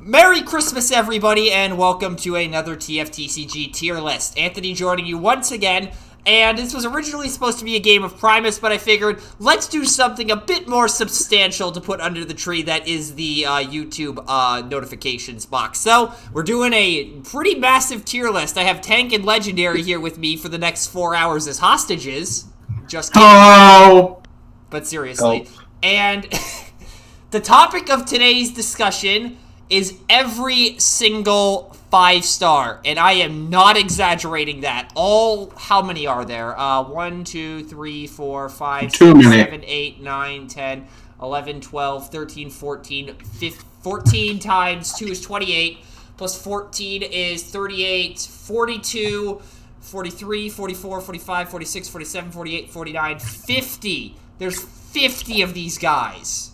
Merry Christmas, everybody, and welcome to another TFTCG tier list. Anthony joining you once again, and this was originally supposed to be a game of Primus, but I figured let's do something a bit more substantial to put under the tree that is the YouTube notifications box. So, we're doing a pretty massive tier list. I have Tank and Legendary here with me for the next 4 hours as hostages. Just kidding. Oh! But seriously. And the topic of today's discussion is every single 5-star, and I am not exaggerating that. How many are there? 1, 2, 3, 4, 5, 6, 7, 8, 9, 10, 11, 12, 13, 14, 15, 14 times 2 is 28, plus 14 is 38, 42, 43, 44, 45, 46, 47, 48, 49, 50. There's 50 of these guys.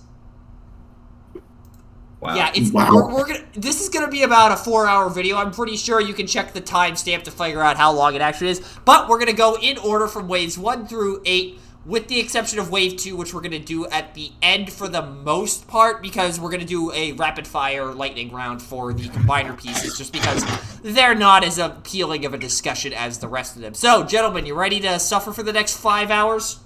Wow. Yeah, we're gonna. This is gonna be about a 4-hour video. I'm pretty sure you can check the timestamp to figure out how long it actually is. But we're gonna go in order from waves 1 through 8, with the exception of wave 2, which we're gonna do at the end for the most part, because we're gonna do a rapid fire lightning round for the combiner pieces, just because they're not as appealing of a discussion as the rest of them. So, gentlemen, you ready to suffer for the next 5 hours?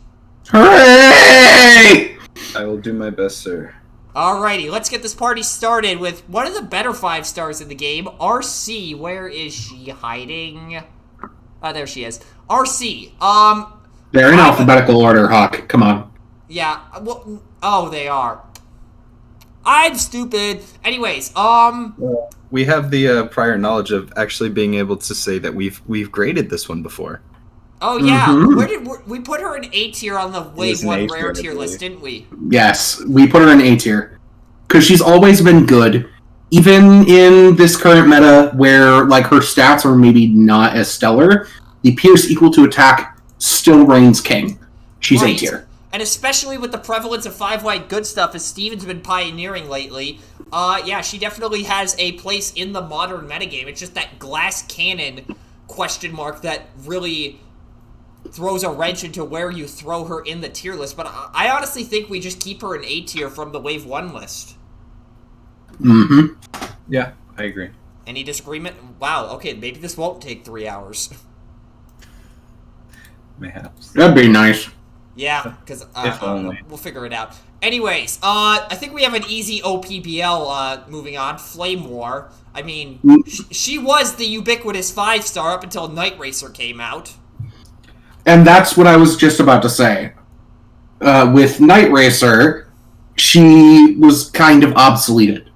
Hooray! I will do my best, sir. Alrighty, let's get this party started with one of the better 5-stars in the game, RC. Where is she hiding? Oh, there she is. RC. They're in alphabetical order, Hawk. Come on. Yeah. Well, oh, they are. I'm stupid. Anyways, We have the prior knowledge of actually being able to say that we've graded this one before. Oh yeah, Mm-hmm. we put her in A tier on the wave 1 rare tier list, didn't we? Yes, we put her in A tier. Because she's always been good. Even in this current meta, where like her stats are maybe not as stellar, the Pierce equal to attack still reigns king. She's Right. A tier. And especially with the prevalence of 5-white good stuff, as Steven's been pioneering lately, yeah, she definitely has a place in the modern metagame. It's just that glass cannon question mark that really throws a wrench into where you throw her in the tier list, but I honestly think we just keep her in A tier from the wave 1 list. Mm-hmm. Yeah, I agree. Any disagreement? Wow, okay, maybe this won't take 3 hours. Mayhaps. That'd be nice. Yeah, because If only. we'll figure it out. Anyways, I think we have an easy OPBL moving on. Flame War. I mean, she was the ubiquitous 5-star up until Night Racer came out. And that's what I was just about to say. With Night Racer, she was kind of obsoleted.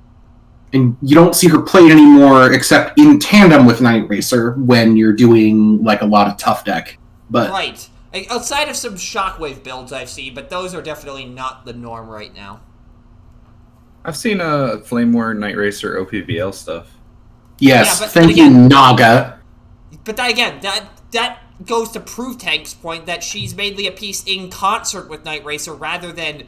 And you don't see her played anymore except in tandem with Night Racer when you're doing like a lot of tough deck. But Right. Like, outside of some Shockwave builds I've seen, but those are definitely not the norm right now. I've seen Flame War, Night Racer, OPVL stuff. yes, Yeah, but thank you, again- Naga. But that, again, that goes to prove Tank's point that she's mainly a piece in concert with Night Racer rather than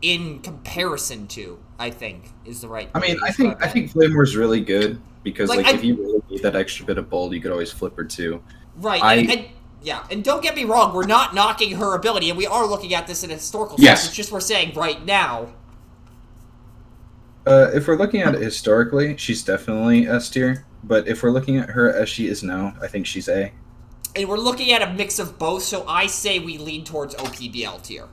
in comparison to, I think, is the right I mean, way to I describe think Flame War's really good because Like, if you really need that extra bit of bold, you could always flip her too. Right, yeah, and don't get me wrong, we're not knocking her ability, and we are looking at this in a historical Yes. sense. It's just we're saying right now. If we're looking at it historically, she's definitely S tier. But if we're looking at her as she is now, I think she's A. And we're looking at a mix of both, so I say we lean towards OPBL tier.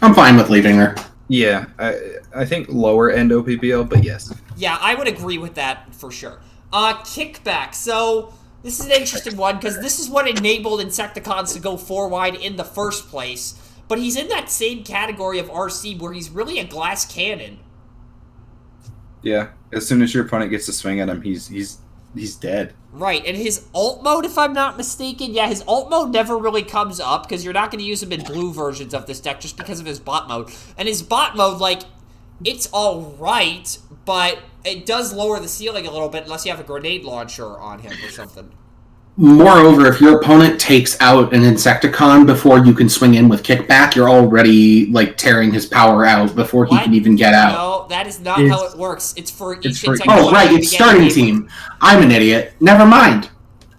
I'm fine with leaving her. Yeah, I think lower end OPBL, but yes. Yeah, I would agree with that for sure. Kickback. So, this is an interesting one, because this is what enabled Insecticons to go 4-wide in the first place. But he's in that same category of RC, where he's really a glass cannon. Yeah, as soon as your opponent gets to swing at him, he's dead. Right, and his alt mode, if I'm not mistaken, yeah, his alt mode never really comes up, because you're not going to use him in blue versions of this deck just because of his bot mode. And his bot mode, like, it's alright, but it does lower the ceiling a little bit unless you have a grenade launcher on him or something. Moreover, if your opponent takes out an Insecticon before you can swing in with kickback, you're already like tearing his power out before he What? can even get out. No, that is not how it works. It's for each for- Insecticon. Oh, right, you it's get starting enabled. team. I'm an idiot. Never mind.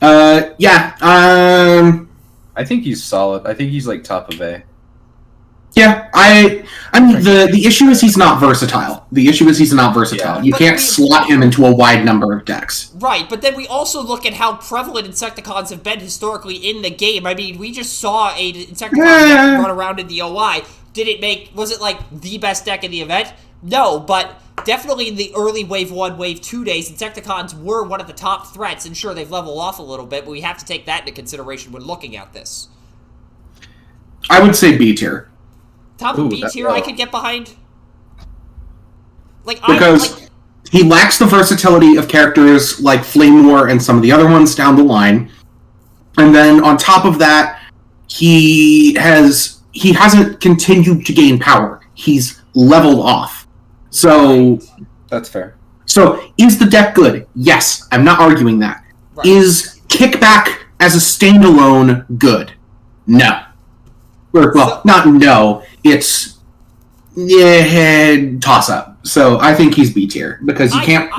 Yeah, I think he's solid. I think he's like top of A. Yeah, I mean the issue is he's not versatile. The issue is he's not versatile. Yeah. You can't slot him into a wide number of decks. Right, but then we also look at how prevalent Insecticons have been historically in the game. I mean, we just saw a Insecticon deck run around in the OI. Was it like the best deck in the event? No, but definitely in the early Wave 1, Wave 2 days, Insecticons were one of the top threats, and sure, they've leveled off a little bit, but we have to take that into consideration when looking at this. I would say B tier. Top of B tier, I could get behind. Because he lacks the versatility of characters like Flame War and some of the other ones down the line. And then on top of that, he hasn't continued to gain power. He's leveled off. So that's fair. So is the deck good? Yes, I'm not arguing that. Right. Is Kickback as a standalone good? No. Not no. It's toss up. So I think he's B tier because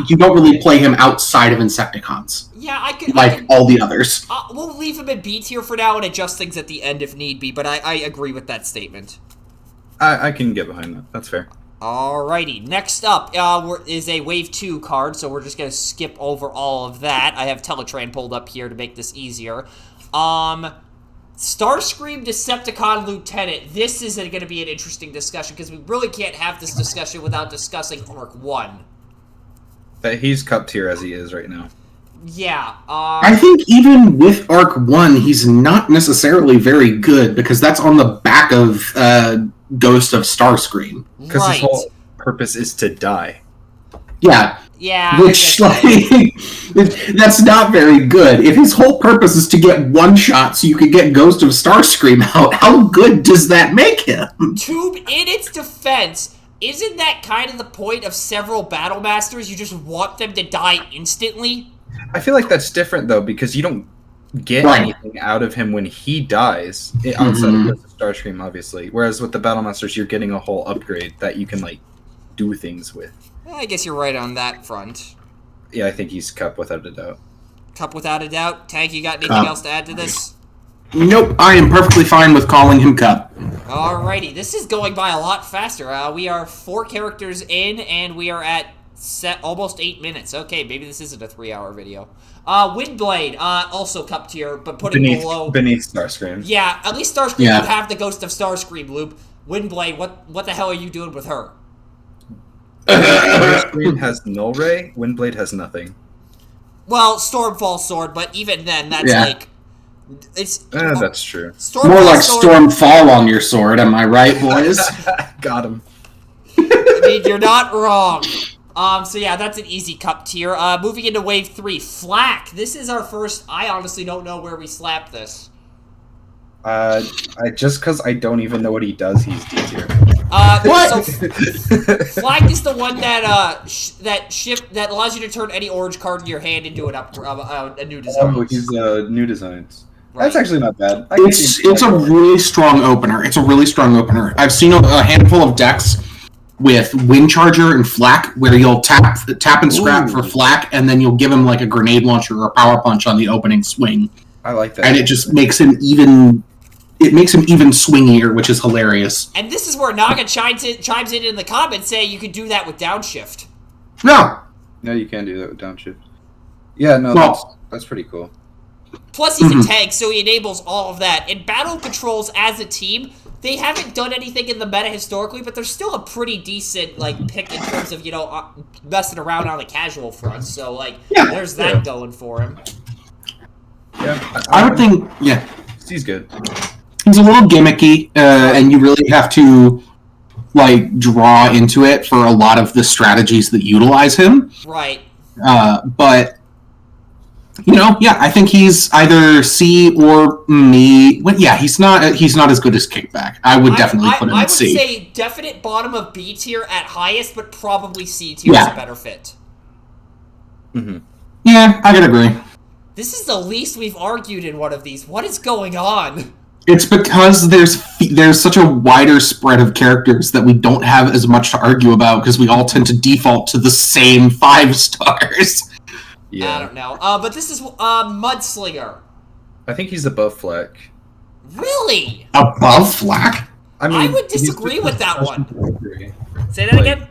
you don't really play him outside of Insecticons. Yeah, I could all the others. We'll leave him in B tier for now and adjust things at the end if need be. But I agree with that statement. I can get behind that. That's fair. Alrighty, next up is a Wave 2 card, so we're just going to skip over all of that. I have Teletran pulled up here to make this easier. Starscream Decepticon Lieutenant. This is going to be an interesting discussion, because we really can't have this discussion without discussing Arc 1. But he's cup tier as he is right now. Yeah. I think even with Arc 1, he's not necessarily very good, because that's on the back of Ghost of Starscream. Because his whole purpose is to die. Yeah. Yeah. Which, that's not very good. If his whole purpose is to get one shot so you can get Ghost of Starscream out, how good does that make him? In its defense, isn't that kind of the point of several Battle Masters? You just want them to die instantly? I feel like that's different, though, because you don't get anything out of him when he dies, outside of the Starscream, obviously. Whereas with the Battle Masters, you're getting a whole upgrade that you can, do things with. I guess you're right on that front. Yeah, I think he's cup without a doubt. Cup without a doubt? Tank, you got anything else to add to this? Nope, I am perfectly fine with calling him Cup. Alrighty, this is going by a lot faster. We are 4 characters in, and we are at almost 8 minutes. Okay, maybe this isn't a 3-hour video. Windblade, also cup tier, but putting below... Beneath Starscream. Yeah, at least Starscream would have the Ghost of Starscream loop. Windblade, what the hell are you doing with her? Starscream has Null Ray, Windblade has nothing. Well, Stormfall Sword, but even then, that's it's... that's true. More like Stormfall on your sword, am I right, boys? Got him. I mean, you're not wrong. So yeah, that's an easy cup tier. Moving into Wave 3, Flak. This is our first... I honestly don't know where we slap this. Just because I don't even know what he does, he's D tier. What? So, Flak is the one that allows you to turn any orange card in your hand into a new design. Oh, he's new designs. Right. That's actually not bad. It's a really strong opener. I've seen a handful of decks with Windcharger and Flak where you'll tap and scrap for Flak, and then you'll give him a grenade launcher or a power punch on the opening swing. I like that. And it just makes him even... It makes him even swingier, which is hilarious. And this is where Naga chimes in the comments saying you can do that with downshift. No, you can do that with downshift. Yeah, no, that's pretty cool. Plus, he's a tank, so he enables all of that. In battle controls as a team, they haven't done anything in the meta historically, but they're still a pretty decent pick in terms of messing around on the casual front. So there's that going for him. Yeah, I would think. Yeah, he's good. He's a little gimmicky, and you really have to draw into it for a lot of the strategies that utilize him. Right. But I think he's either C or me. Well, yeah, he's not as good as Kickback. I would definitely put him at C. I would say definite bottom of B tier at highest, but probably C tier is a better fit. Mm-hmm. Yeah, I could agree. This is the least we've argued in one of these. What is going on? It's because there's such a wider spread of characters that we don't have as much to argue about because we all tend to default to the same 5 stars. Yeah. I don't know. But this is Mudslinger. I think he's above Flak. Really? Above Flak? I would disagree with that one. Say that again?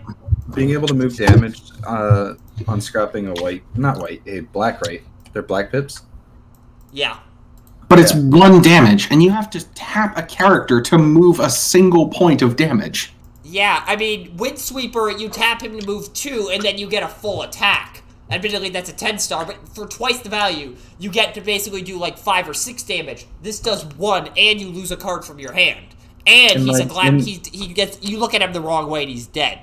Being able to move damage on scrapping a black right. They're black pips? Yeah. But it's 1 damage, and you have to tap a character to move a single point of damage. Yeah, I mean, Windsweeper, you tap him to move 2, and then you get a full attack. Admittedly, that's a 10-star, but for twice the value, you get to basically do like 5 or 6 damage. This does 1, and you lose a card from your hand. And he's he gets, you look at him the wrong way, and he's dead.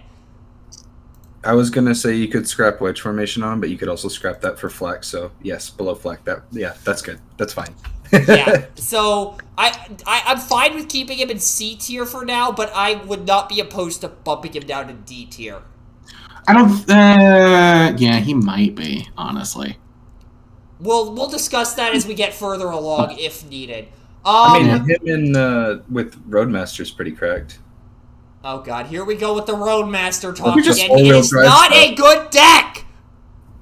I was gonna say you could scrap wedge formation on him, but you could also scrap that for flak. So yes, below flak. That's good. That's fine. Yeah. So I'm fine with keeping him in C tier for now, but I would not be opposed to bumping him down to D tier. I don't. Yeah, he might be, honestly. We'll discuss that as we get further along if needed. I mean, him in with Roadmaster is pretty cracked. Oh god, here we go with the Roadmaster talk again. It is not a good deck!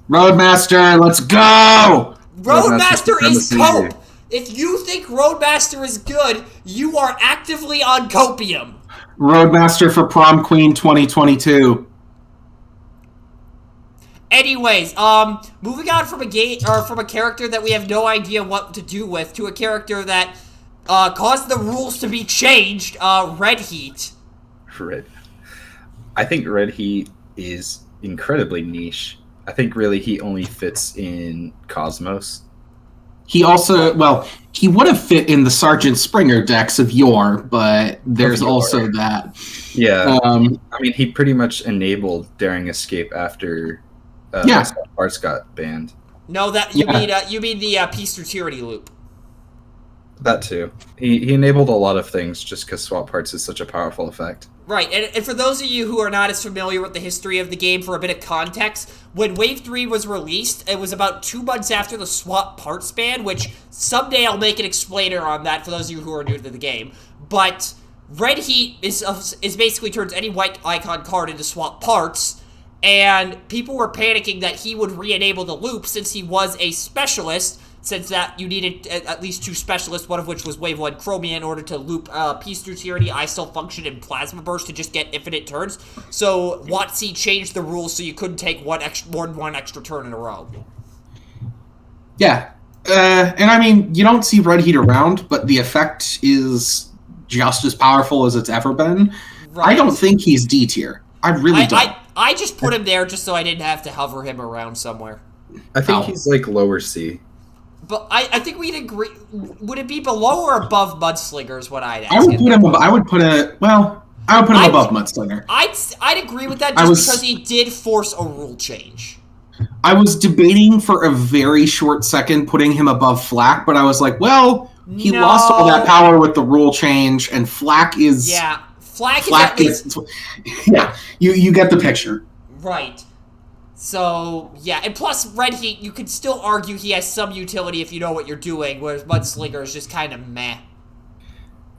Roadmaster, let's go! Roadmaster is cope! If you think Roadmaster is good, you are actively on copium. Roadmaster for Prom Queen 2022. Anyways, moving on from a character that we have no idea what to do with to a character that caused the rules to be changed, Red Heat. I think Red Heat is incredibly niche. I think really he only fits in Cosmos. He also, well, he would have fit in the Sergeant Springer decks of yore, but there's also that. Yeah, I mean, he pretty much enabled Daring Escape after Arts got banned. No, that you mean the Peace Through Tyranny loop. That too. He enabled a lot of things just because Swap Parts is such a powerful effect. Right, and for those of you who are not as familiar with the history of the game, for a bit of context, when Wave 3 was released, it was about 2 months after the Swap Parts ban, which someday I'll make an explainer on that for those of you who are new to the game. But Red Heat is basically turns any white icon card into Swap Parts, and people were panicking that he would re-enable the loop since he was a specialist, since that you needed at least 2 specialists, one of which was Wave 1 Chromia, in order to loop Peace Through Tyranny, I Still Function, and Plasma Burst to just get infinite turns. So WotC changed the rules so you couldn't take one extra turn in a row. Yeah. And I mean, you don't see Red Heat around, but the effect is just as powerful as it's ever been. Right. I don't think he's D tier. I really don't. I just put him there just so I didn't have to hover him around somewhere. I think he's like lower C. But I think we'd agree. Would it be below or above Mudslinger is what I'd ask. I would put him above Mudslinger. I'd agree with that just because he did force a rule change. I was debating for a very short second putting him above Flak, but I was like, well, he lost all that power with the rule change, and Flak is... Yeah, Flak is at least... Yeah, you get the picture. Right. So, yeah, and plus, Red Heat, you could still argue he has some utility if you know what you're doing, whereas Mudslinger is just kind of meh.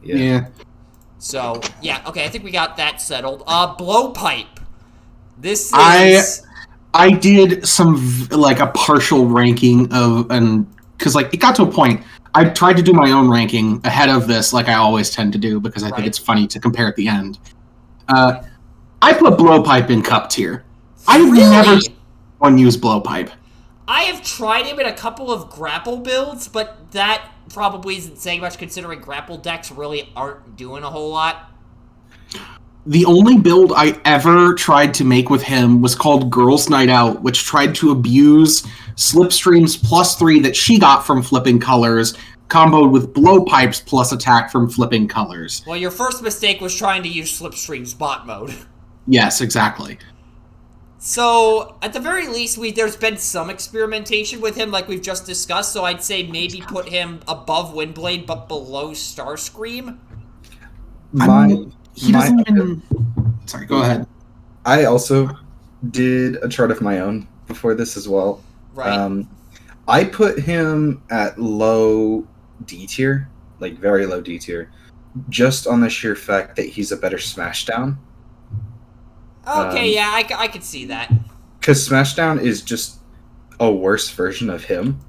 Yeah. So, yeah, okay, I think we got that settled. Blowpipe. This is... I did some, like, a partial ranking of, and, because, like, it got to a point, I tried to do my own ranking ahead of this, like I always tend to do, because I think it's funny to compare at the end. I put Blowpipe in Cup tier. I've never seen one use Blowpipe. I have tried him in a couple of grapple builds, but that probably isn't saying much considering grapple decks really aren't doing a whole lot. The only build I ever tried to make with him was called Girls Night Out, which tried to abuse Slipstream's +3 that she got from flipping colors, comboed with Blowpipe's plus attack from flipping colors. Well, your first mistake was trying to use Slipstream's bot mode. Yes, exactly. So, at the very least, there's been some experimentation with him, like we've just discussed, so I'd say maybe put him above Windblade, but below Starscream. He doesn't even... Sorry, go ahead. I also did a chart of my own before this as well. Right. I put him at low D tier, like very low D tier, just on the sheer fact that he's a better Smashdown. Okay, yeah, I could see that. Because Smashdown is just a worse version of him.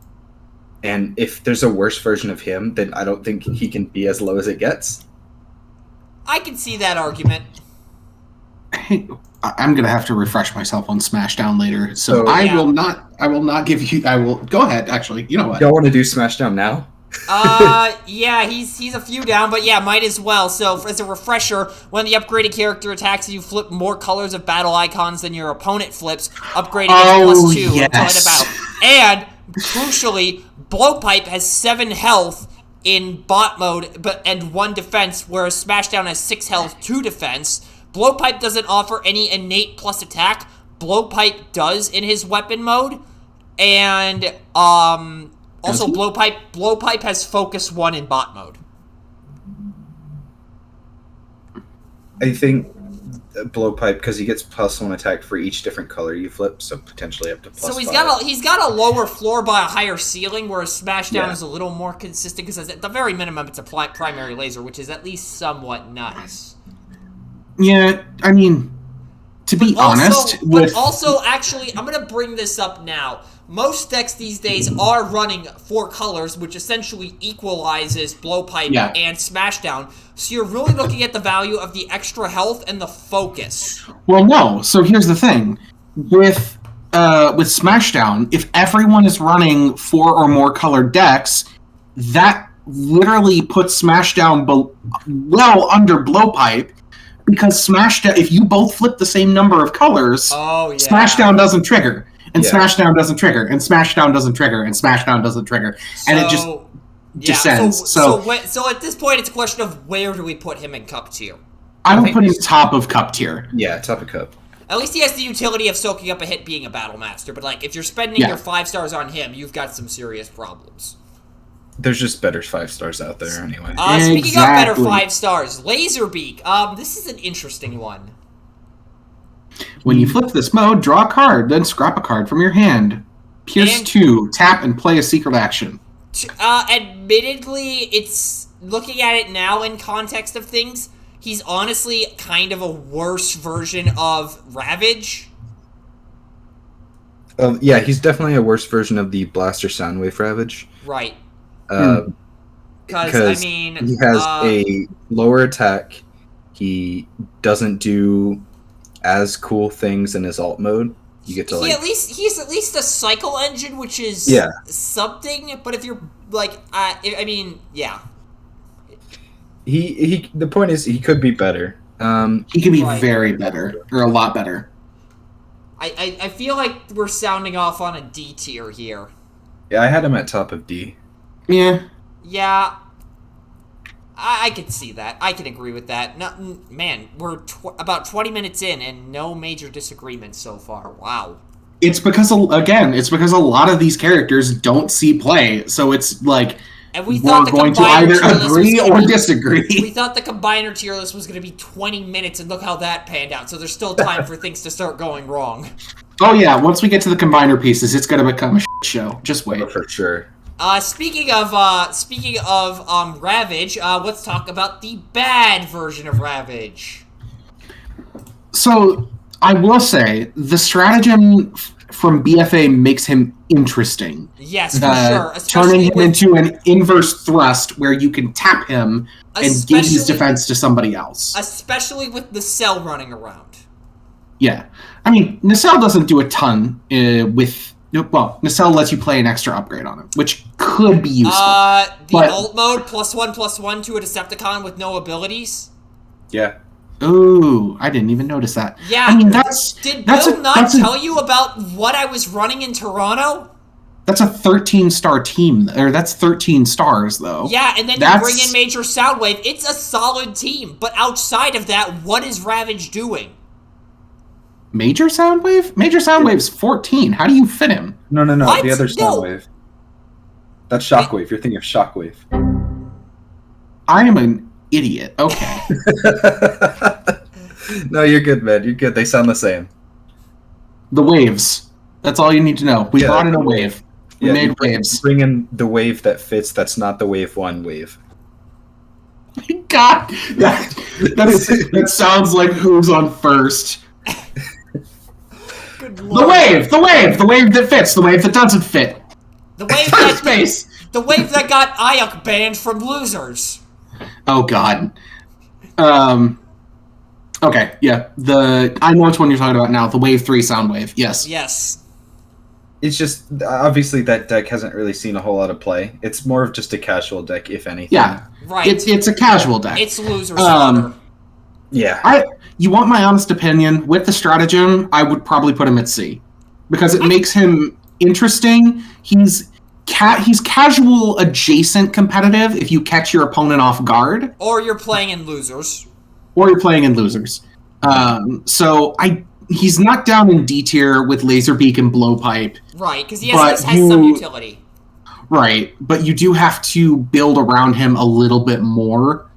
And if there's a worse version of him, then I don't think he can be as low as it gets. I can see that argument. Hey, I'm gonna have to refresh myself on Smashdown later, so yeah. I will not give you. I will go ahead. Actually, you know what? Y'all want to do Smashdown now? Yeah, he's a few down, but yeah, might as well. So, as a refresher, when the upgraded character attacks, you flip more colors of battle icons than your opponent flips, upgrading it +2 until end of battle. And, crucially, Blowpipe has 7 health in bot mode and 1 defense, whereas Smashdown has 6 health, 2 defense. Blowpipe doesn't offer any innate plus attack. Blowpipe does in his weapon mode. And, also, Blowpipe has Focus 1 in bot mode. I think Blowpipe, because he gets +1 attack for each different color you flip, so potentially up to +5. So he's got a lower floor but a higher ceiling, whereas Smashdown is a little more consistent, because at the very minimum it's a primary laser, which is at least somewhat nice. Yeah, I mean, to be honest... Actually, I'm going to bring this up now. Most decks these days are running 4 colors, which essentially equalizes Blowpipe and Smashdown. So you're really looking at the value of the extra health and the focus. Well, no. So here's the thing. With Smashdown, if everyone is running 4 or more colored decks, that literally puts Smashdown well under Blowpipe, because Smashdown, if you both flip the same number of colors, Smashdown doesn't trigger. And Smashdown doesn't trigger, and Smashdown doesn't trigger, and Smashdown doesn't trigger, and it just descends. So at this point, it's a question of where do we put him in Cup tier? I would put him top of Cup tier. Yeah, top of Cup. At least he has the utility of soaking up a hit being a Battle Master, but like if you're spending your 5 stars on him, you've got some serious problems. There's just better 5 stars out there anyway. Speaking of better 5 stars, Laserbeak. This is an interesting one. When you flip this mode, draw a card, then scrap a card from your hand. Pierce 2, tap and play a secret action. Admittedly, it's looking at it now in context of things, he's honestly kind of a worse version of Ravage. Yeah, he's definitely a worse version of the Blaster Soundwave Ravage. Right. Because I mean, he has a lower attack. He doesn't do as cool things in his alt mode. You get to he's at least a cycle engine, which is something. But if you're like, I mean, the point is he could be better. He could be very better, or a lot better. I feel like we're sounding off on a D tier here. Yeah, I had him at top of D. Yeah. Yeah. I can see that. I can agree with that. No, man, we're about 20 minutes in and no major disagreements so far. Wow. It's because a lot of these characters don't see play, so it's like and we thought we're going to either agree or disagree. We thought the combiner tier list was going to be 20 minutes, and look how that panned out. So there's still time for things to start going wrong. Oh yeah, once we get to the combiner pieces, it's going to become a shit show. Just wait. Oh, for sure. Speaking of Ravage, let's talk about the bad version of Ravage. So, I will say, the stratagem from BFA makes him interesting. Yes, for sure. Turning him into an inverse thrust where you can tap him and give his defense to somebody else. Especially with the cell running around. Yeah. I mean, Nacelle doesn't do a ton with... Well, Nacelle lets you play an extra upgrade on him, which could be useful. Alt mode, +1/+1 to a Decepticon with no abilities? Yeah. Ooh, I didn't even notice that. Yeah. I mean, Did Bill not tell you about what I was running in Toronto? That's a 13-star team, or that's 13 stars, though. Yeah, and then you bring in Major Soundwave. It's a solid team, but outside of that, what is Ravage doing? Major Soundwave? Major Soundwave's 14. How do you fit him? No. What? The other Soundwave. That's Shockwave. You're thinking of Shockwave. I am an idiot. Okay. No, you're good, man. You're good. They sound the same. The waves. That's all you need to know. We brought in a wave. We made waves. Bring in the wave that fits. That's not the wave 1 wave. God, that sounds like who's on first. The wave that fits, the wave that doesn't fit. The wave that space. The wave that got Ayuk banned from losers. Oh God. Okay, yeah. I know which one you're talking about now. The Wave 3 Soundwave. Yes. Yes. It's just obviously that deck hasn't really seen a whole lot of play. It's more of just a casual deck, if anything. Yeah. Right. It's a casual deck. It's loser slaughter. Yeah. You want my honest opinion? With the stratagem, I would probably put him at C. Because it makes him interesting. He's casual adjacent competitive if you catch your opponent off guard. Or you're playing in losers. So he's knocked down in D tier with Laserbeak and Blowpipe. Right, because he has some utility. Right, but you do have to build around him a little bit more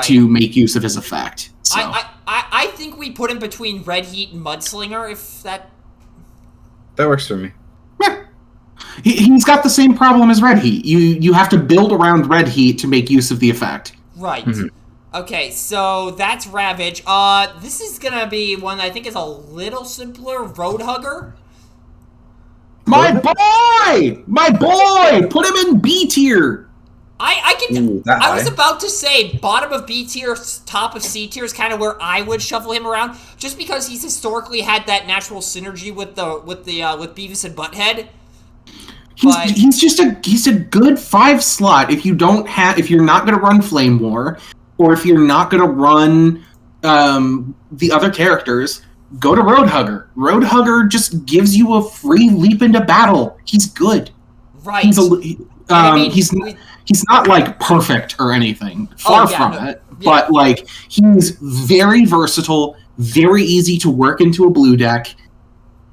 to make use of his effect. So. I think we put him between Red Heat and Mudslinger, if that... That works for me. Yeah. He's got the same problem as Red Heat. You have to build around Red Heat to make use of the effect. Right. Mm-hmm. Okay, so that's Ravage. This is gonna be one I think is a little simpler. Roadhugger. My boy! Put him in B tier! I was about to say bottom of B tier, top of C tier is kind of where I would shuffle him around, just because he's historically had that natural synergy with Beavis and Butthead. He's a good 5 slot if you're not gonna run Flame War, or if you're not gonna run the other characters. Go to Roadhugger. Roadhugger just gives you a free leap into battle. He's good. Right. He's not like perfect or anything. Far from it. Yeah. But like he's very versatile, very easy to work into a blue deck.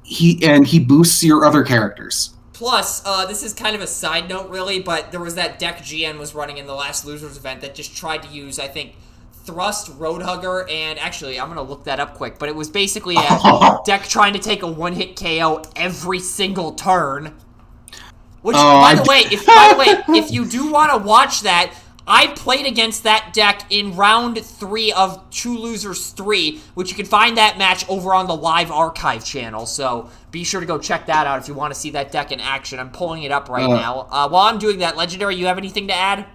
He boosts your other characters. Plus, this is kind of a side note, really, but there was that deck GN was running in the last Losers event that just tried to use, I think, Thrust, Roadhugger, and actually, I'm going to look that up quick, but it was basically a deck trying to take a one-hit KO every single turn. Which, by the way, if you do want to watch that, I played against that deck in round 3 of True Losers 3, which you can find that match over on the live archive channel, so be sure to go check that out if you want to see that deck in action. I'm pulling it up right now. While I'm doing that, Legendary, you have anything to add?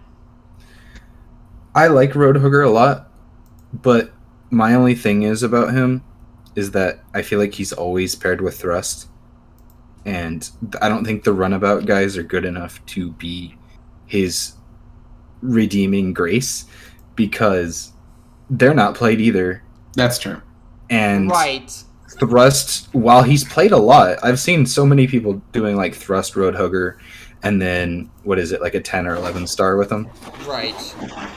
I like Roadhugger a lot, but my only thing about him is that I feel like he's always paired with Thrust, and I don't think the runabout guys are good enough to be his redeeming grace, because they're not played either. That's true. And right. Thrust, while he's played a lot, I've seen so many people doing like Thrust, Roadhugger, and then what is it, like a 10 or 11 star with him? Right.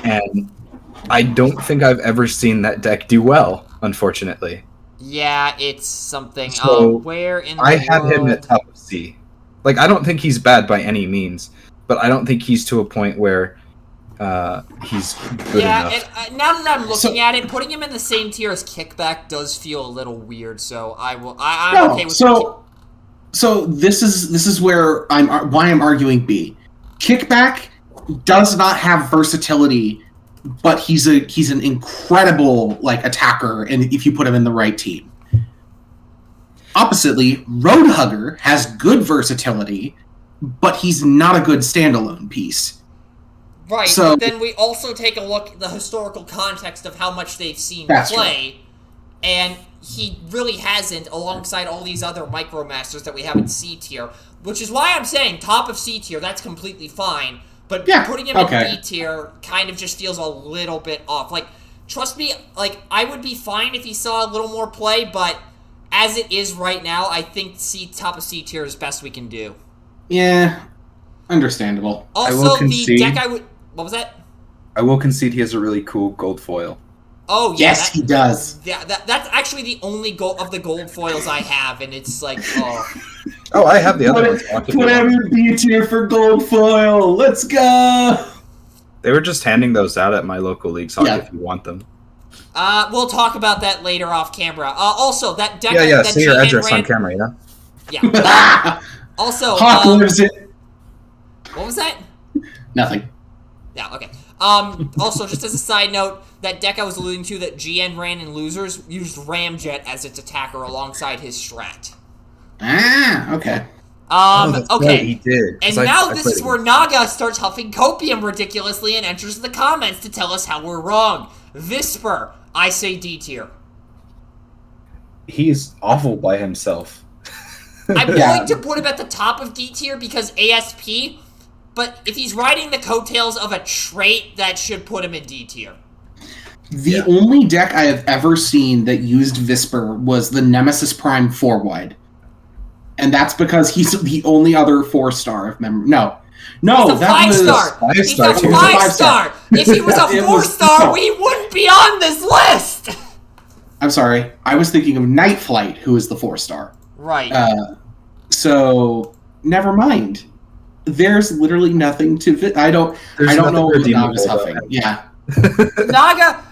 And I don't think I've ever seen that deck do well, unfortunately. Yeah, it's something. So where in the I had world... him at top of C. Like, I don't think he's bad by any means, but I don't think he's to a point where he's good enough. And now that I'm looking at it, putting him in the same tier as Kickback does feel a little weird. So I'm okay with. So this is where why I'm arguing B. Kickback does not have versatility, but he's an incredible like attacker, and if you put him in the right team. Oppositely, Roadhugger has good versatility, but he's not a good standalone piece. Right, so, but then we also take a look at the historical context of how much they've seen play, true. And he really hasn't, alongside all these other Micromasters that we have in C tier, which is why I'm saying top of C tier, that's completely fine, but putting him in B tier kind of just feels a little bit off. Like, trust me, like, I would be fine if he saw a little more play, but as it is right now, I think top of C tier is best we can do. Yeah, understandable. Also, the deck I would... What was that? I will concede he has a really cool gold foil. Oh, yeah. Yes, he does. Yeah, that's actually the only of the gold foils I have, and it's like, oh. Oh, I have the other ones. Put him in B tier for gold foil. Let's go. They were just handing those out at my local league, so if you want them. We'll talk about that later off camera. Also, that deck... Yeah, say your address on camera, Yeah. Also... Hawk lives it. What was that? Nothing. Yeah, okay. Also, just as a side note, that deck I was alluding to that GN ran in Losers used Ramjet as its attacker alongside his Strat. Ah, okay. Okay. Right, he did. And now this is where Naga starts huffing copium ridiculously and enters the comments to tell us how we're wrong. Visper, I say D tier. He's awful by himself. I'm Yeah. going to put him at the top of D tier because ASP, but if he's riding the coattails of a trait, that should put him in D tier. The only deck I have ever seen that used Visper was the Nemesis Prime 4-wide. And that's because he's the only other 4-star of memory. No, He's a that was 5-star. He's a 5-star. 5-star. If he was a It was- 4-star, no. we wouldn't be on this list. I'm sorry. I was thinking of Night Flight, who is the 4-star. Right. So never mind. There's literally nothing to. I don't know what Naga's huffing. Yeah. Naga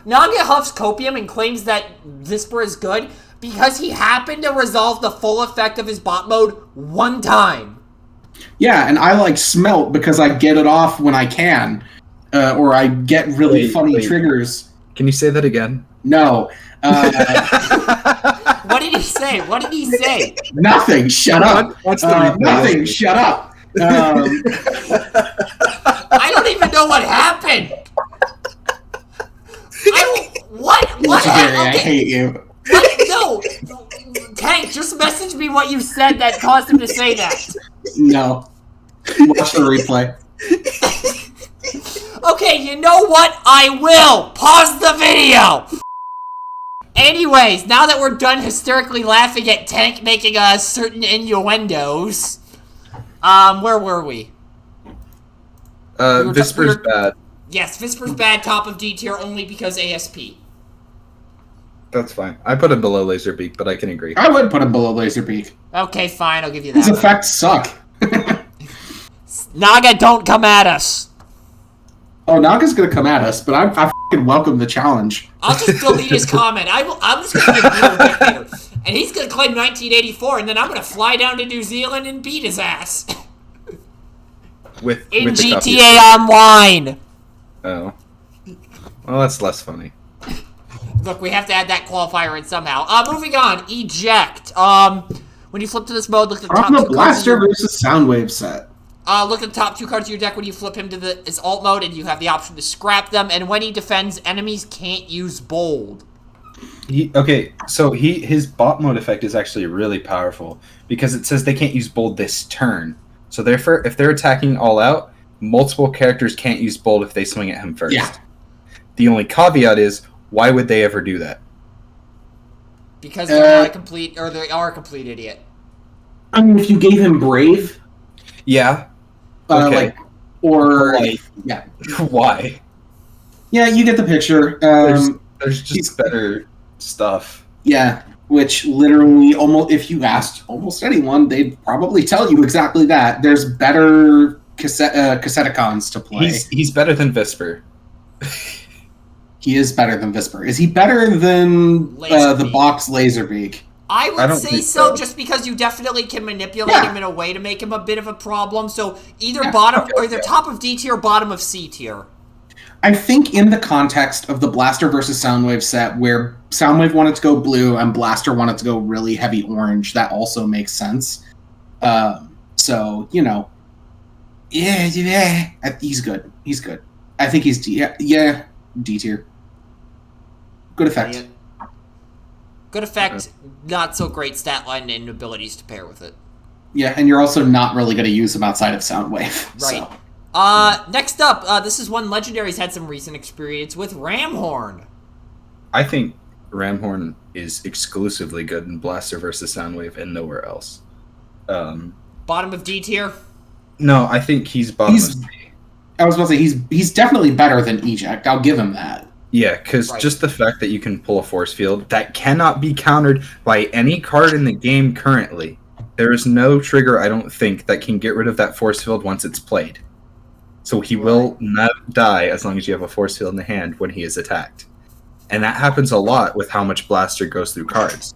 huffs copium and claims that Visper is good because he happened to resolve the full effect of his bot mode one time. Yeah, and I like Smelt because I get it off when I can, or I get really funny triggers. Can you say that again? No. What did he say? What did he say? Nothing. Shut up. What's the replay? Nothing. Shut up. I don't even know what happened. What? Legendary, I Okay. hate you. What? No. Tank, just message me what you said that caused him to say that. No. Watch the replay. Okay, you know what? I will. Pause the video. Anyways, now that we're done hysterically laughing at Tank making certain innuendos, where were we? Visper's bad. Yes, Visper's bad, top of D tier only because ASP. That's fine. I put him below Laserbeak, but I can agree. I would put him below Laserbeak. Okay, fine, I'll give you His that. effects suck. Naga, don't come at us. Oh, Naga's gonna come at us, but I fucking welcome the challenge. I'll just delete his comment. I'm just gonna give Peter a dictator. And he's gonna claim 1984, and then I'm gonna fly down to New Zealand and beat his ass. With In the copy. GTA Online. Oh. Well, that's less funny. Look, we have to add that qualifier in somehow. Moving on. Eject. When you flip to this mode, look at the top On the 2 cards. Blaster versus Soundwave set. Look at the top 2 cards of your deck when you flip him to his alt mode, and you have the option to scrap them. And when he defends, enemies can't use bold. His bot mode effect is actually really powerful because it says they can't use bold this turn. So therefore, if they're attacking all out, multiple characters can't use bold if they swing at him first. Yeah. The only caveat is, why would they ever do that? Because they're not a complete, or they are a complete idiot. I mean, if you gave him Brave, Yeah. Okay. Yeah. Why? Yeah, you get the picture. There's just better stuff. Yeah, which literally, almost if you asked almost anyone, they'd probably tell you exactly that. There's better Casseticons to play. He's better than Visper. He is better than Visper. Is he better than the Laserbeak. box Laserbeak? I I would don't say think so, so. just because you definitely can manipulate Yeah. him in a way to make him a bit of a problem. So either Yeah, bottom, or either top of D tier, or bottom of C tier. I think in the context of the Blaster versus Soundwave set, where Soundwave wanted to go blue and Blaster wanted to go really heavy orange, that also makes sense. So, you know, yeah, he's good. He's good. I think he's D tier. Good effect. Good effect, not so great stat line and abilities to pair with it. Yeah, and you're also not really going to use him outside of Soundwave. Right. So. Next up, this is one Legendary's had some recent experience with Ramhorn. I think Ramhorn is exclusively good in Blaster versus Soundwave and nowhere else. Bottom of D tier. No, I think he's bottom of C. I was about to say, he's definitely better than Eject. I'll give him that. Yeah, because Right. just the fact that you can pull a force field that cannot be countered by any card in the game currently. There is no trigger, I don't think, that can get rid of that force field once it's played. So he will not die as long as you have a force field in the hand when he is attacked. And that happens a lot with how much Blaster goes through cards.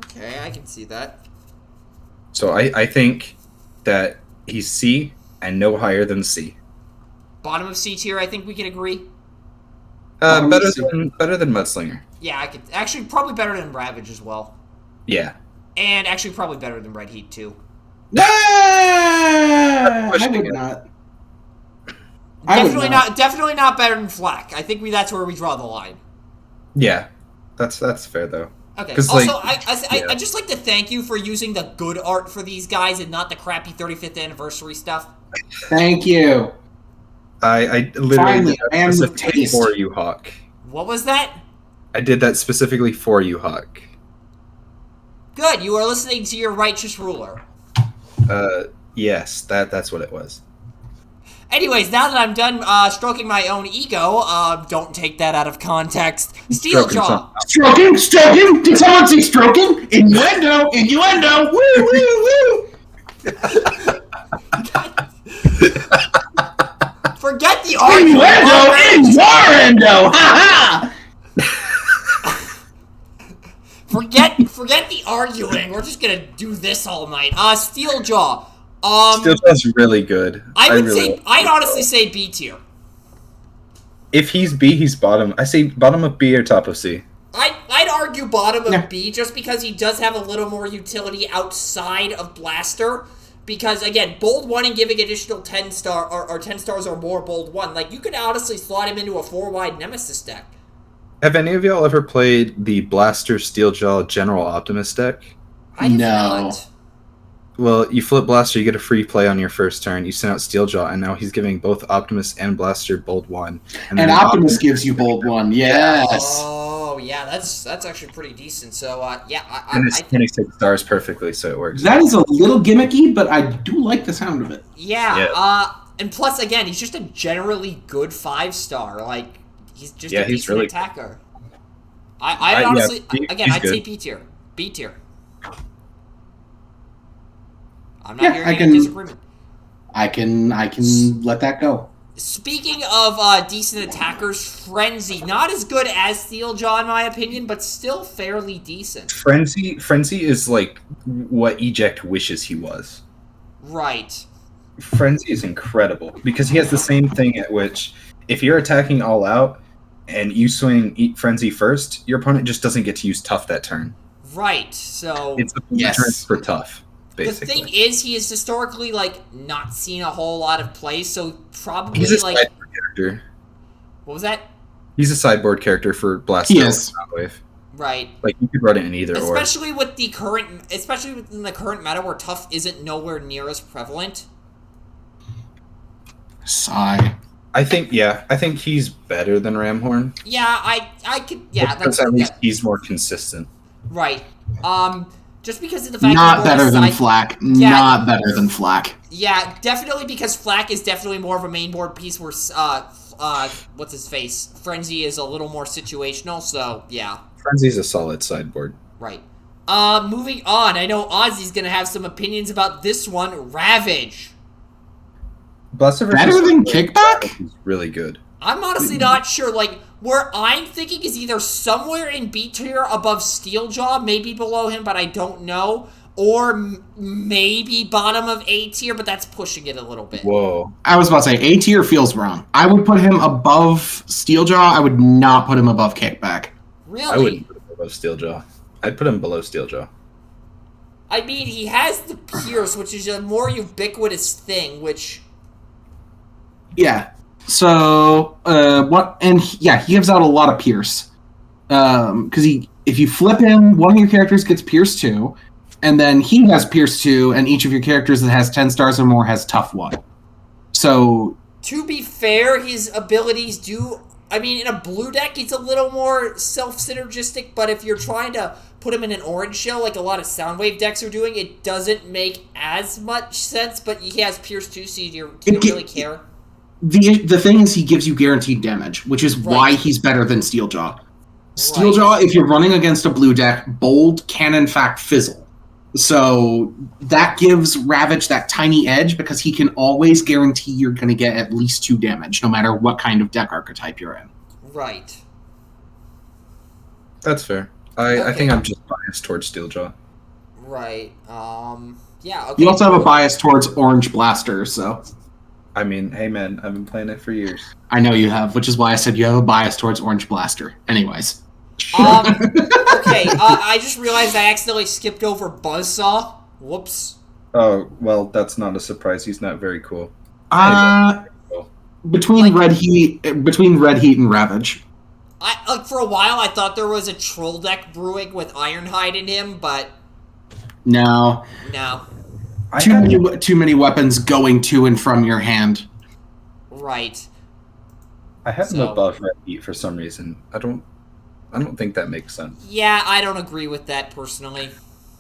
Okay, I can see that. So I think that he's C and no higher than C. Bottom of C tier, I think we can agree. Better than Mudslinger. Yeah, I could actually probably better than Ravage as well, Yeah. and actually probably better than Red Heat too. I pushing would it. not. Definitely not better than Flack. I think that's where we draw the line. Yeah, that's fair though. Okay. Also, I just like to thank you for using the good art for these guys and not the crappy 35th anniversary stuff. Thank you. I literally Finally, man with specifically taste. for you, Hawk. What was that? I did that specifically for you, Hawk. Good. You are listening to your righteous ruler. Yes, that's what it was. Anyways, now that I'm done stroking my own ego, don't take that out of context. Steeljaw. Stroking. Did someone say stroking? Innuendo. Woo, woo, woo. Forget the argument. Innuendo. Ha ha. Forget the arguing. We're just gonna do this all night. Steeljaw. Steeljaw's really good. I'd honestly say B tier. If he's B, he's bottom. I say bottom of B or top of C. I'd argue bottom of B just because he does have a little more utility outside of Blaster. Because again, bold 1 and giving additional 10 star or 10 stars or more bold 1, like you could honestly slot him into a 4-wide Nemesis deck. Have any of y'all ever played the Blaster Steeljaw General Optimus deck? I have not. Well, you flip Blaster, you get a free play on your first turn. You send out Steeljaw, and now he's giving both Optimus and Blaster bold 1. And Optimus gives you bold 1. Yes. Oh, yeah, that's actually pretty decent. So, yeah, and it's 26 stars perfectly, so it works. That is a little gimmicky, but I do like the sound of it. Yeah. And plus, again, he's just a generally good 5-star. Like, he's just a decent really attacker. I'd honestly, I'd say B tier. B tier. I'm not hearing any disagreement. I can let that go. Speaking of decent attackers, Frenzy. Not as good as Steeljaw in my opinion, but still fairly decent. Frenzy is like what Eject wishes he was. Right. Frenzy is incredible because he has the same thing at which if you're attacking all out and you swing Frenzy first, your opponent just doesn't get to use Tough that turn. Right, so... It's a turn for Tough. Basically. The thing is, he is historically, like, not seen a whole lot of play, so probably, he's a like... sideboard character. What was that? He's a sideboard character for Blaster. He is. Right. Like, you could run it in either especially within the current meta where Tough isn't nowhere near as prevalent. Sigh. I think he's better than Ramhorn. Yeah, I could... Yeah, because at least he's more consistent. Right. Just because of the fact not better than Flack. Yeah, not better than Flack. Yeah, definitely because Flack is definitely more of a main board piece where what's his face? Frenzy is a little more situational, so yeah. Frenzy's a solid sideboard. Right. Moving on. I know Ozzy's gonna have some opinions about this one. Ravage. Better than Kickback? Is really good. I'm honestly not sure. Like, where I'm thinking is either somewhere in B tier above Steeljaw, maybe below him, but I don't know. Or maybe bottom of A tier, but that's pushing it a little bit. Whoa. I was about to say, A tier feels wrong. I would put him above Steeljaw. I would not put him above Kickback. Really? I wouldn't put him above Steeljaw. I'd put him below Steeljaw. I mean, he has the Pierce, which is a more ubiquitous thing, which... Yeah. So, he gives out a lot of Pierce. Because if you flip him, one of your characters gets Pierce 2, and then he has Pierce 2, and each of your characters that has 10 stars or more has Tough 1. So... To be fair, his abilities do... I mean, in a blue deck, it's a little more self-synergistic, but if you're trying to put him in an orange shell, like a lot of Soundwave decks are doing, it doesn't make as much sense, but he has Pierce 2, so do you really care? The thing is, he gives you guaranteed damage, which is why he's better than Steeljaw. Steeljaw, if you're running against a blue deck, Bold can in fact fizzle. So that gives Ravage that tiny edge because he can always guarantee you're going to get at least 2 damage, no matter what kind of deck archetype you're in. Right. That's fair. I think I'm just biased towards Steeljaw. Right. Yeah, okay. You also have a bias towards Orange Blaster, so... I mean, hey man, I've been playing it for years. I know you have, which is why I said you have a bias towards Orange Blaster. Anyways. Okay, I just realized I accidentally skipped over Buzzsaw. Whoops. Oh, well, that's not a surprise. He's not very cool. between Red Heat and Ravage. For a while, I thought there was a troll deck brewing with Ironhide in him, but no. Too many weapons going to and from your hand. Right. I have him above Red Heat for some reason. I don't think that makes sense. Yeah, I don't agree with that personally.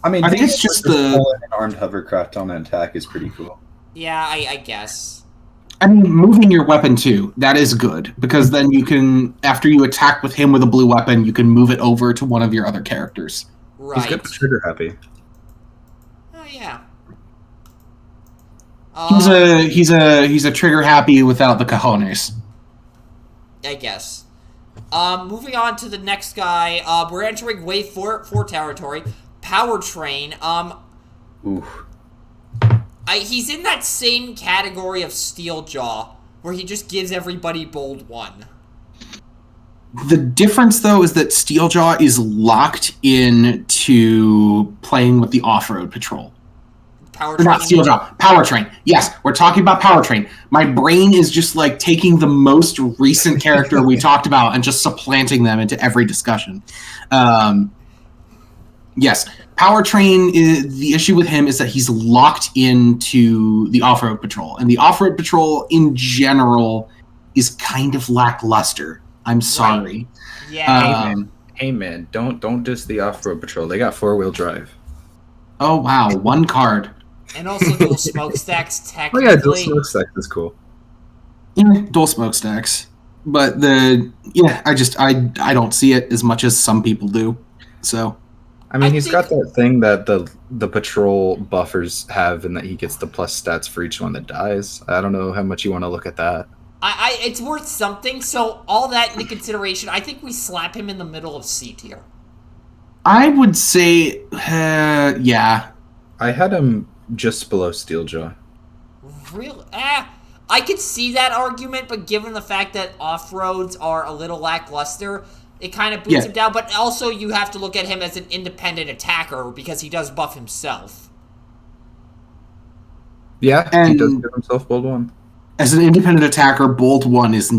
I mean, I think it's just an armed hovercraft on attack is pretty cool. Yeah, I guess. I mean, moving your weapon too, that is good, because then you can, after you attack with him with a blue weapon, you can move it over to one of your other characters. Right. He's got the trigger happy. Oh yeah. He's a trigger happy without the cojones. I guess. Moving on to the next guy, we're entering Wave 4 territory. Powertrain. He's in that same category of Steeljaw, where he just gives everybody bold 1. The difference, though, is that Steeljaw is locked into playing with the off-road patrol. Powertrain. Not Steeljaw. Powertrain. Yes, we're talking about Powertrain. My brain is just like taking the most recent character we talked about and just supplanting them into every discussion. Yes, Powertrain, the issue with him is that he's locked into the off-road patrol. And the off-road patrol, in general, is kind of lackluster. I'm sorry. Right. Yeah. Hey man, don't diss the off-road patrol. They got 4-wheel drive. Oh wow, 1 card. And also dual smokestacks, technically. Oh yeah, dual smokestacks is cool. Yeah, dual smokestacks. But I don't see it as much as some people do. So I mean, he's got that thing that the patrol buffers have, and that he gets the plus stats for each one that dies. I don't know how much you want to look at that. It's worth something, so all that into consideration, I think we slap him in the middle of C tier. I would say, yeah. I had him just below Steeljaw. Really? I could see that argument, but given the fact that off-roads are a little lackluster, it kind of boots him down. But also, you have to look at him as an independent attacker, because he does buff himself. Yeah, and he does give himself bold 1. As an independent attacker, bold 1 is,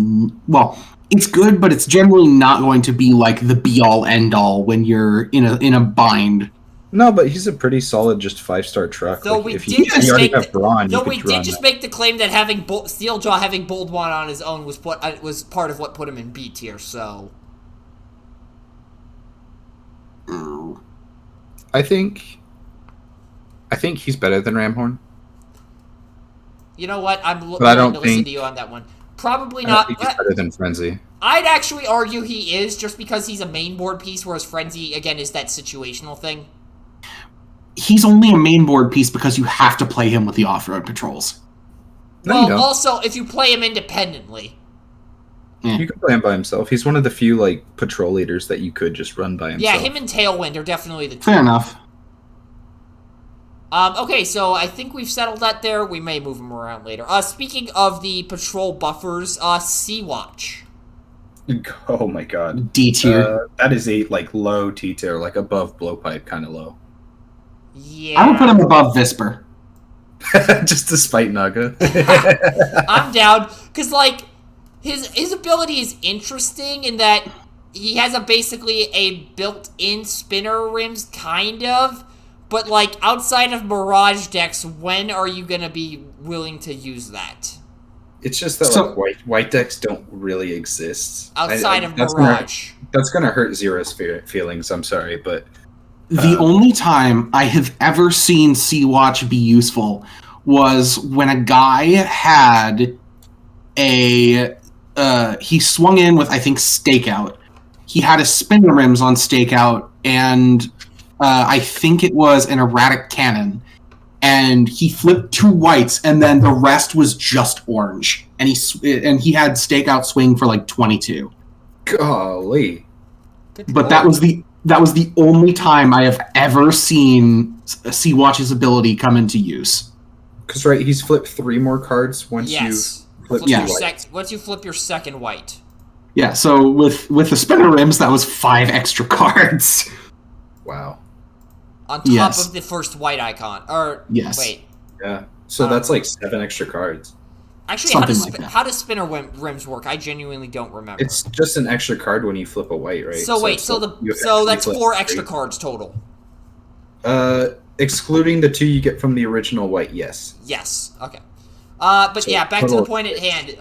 well, it's good, but it's generally not going to be like the be-all, end-all when you're in a bind. No, but he's a pretty solid, just 5-star truck. Though we did just make the claim that having Steeljaw having bold 1 on his own was part of what put him in B tier. So, I think he's better than Ramhorn. You know what? I'm willing to listen to you on that one. Probably not. I think he's better than Frenzy. I'd actually argue he is, just because he's a main board piece, whereas Frenzy, again, is that situational thing. He's only a main board piece because you have to play him with the off-road patrols. Well, also, if you play him independently. Yeah. You can play him by himself. He's one of the few, patrol leaders that you could just run by himself. Yeah, him and Tailwind are definitely the two. Fair enough. Okay, so I think we've settled that there. We may move him around later. Speaking of the patrol buffers, Sea-Watch. Oh my god. D tier. That is a, low T tier, above Blowpipe kind of low. Yeah. I would put him above Visper. Just to spite Naga. I'm down, because, his ability is interesting in that he has basically a built-in spinner rims, kind of, but, outside of Mirage decks, when are you going to be willing to use that? It's just that, white decks don't really exist. Outside of Mirage. That's going to hurt Zero's feelings, I'm sorry, but... The only time I have ever seen Sea-Watch be useful was when a guy had he swung in with, I think, Stakeout. He had his spinner rims on Stakeout, and I think it was an erratic cannon. And he flipped 2 whites, and then the rest was just orange. And he had Stakeout swing for 22. Golly. But that was the only time I have ever seen Sea-Watch's ability come into use. Because, he's flipped 3 more cards once you flip once you flip your second white. Yeah, so with the spinner rims, that was 5 extra cards. Wow. On top of the first white icon. Or, yes. Wait. Yeah. So that's 7 extra cards. Actually, Something like that. how does spinner rims work? I genuinely don't remember. It's just an extra card when you flip a white, right? So wait, so that's 4 extra cards total. Excluding the 2 you get from the original white, yes. Yes. Okay. But So, yeah, back to the point at hand.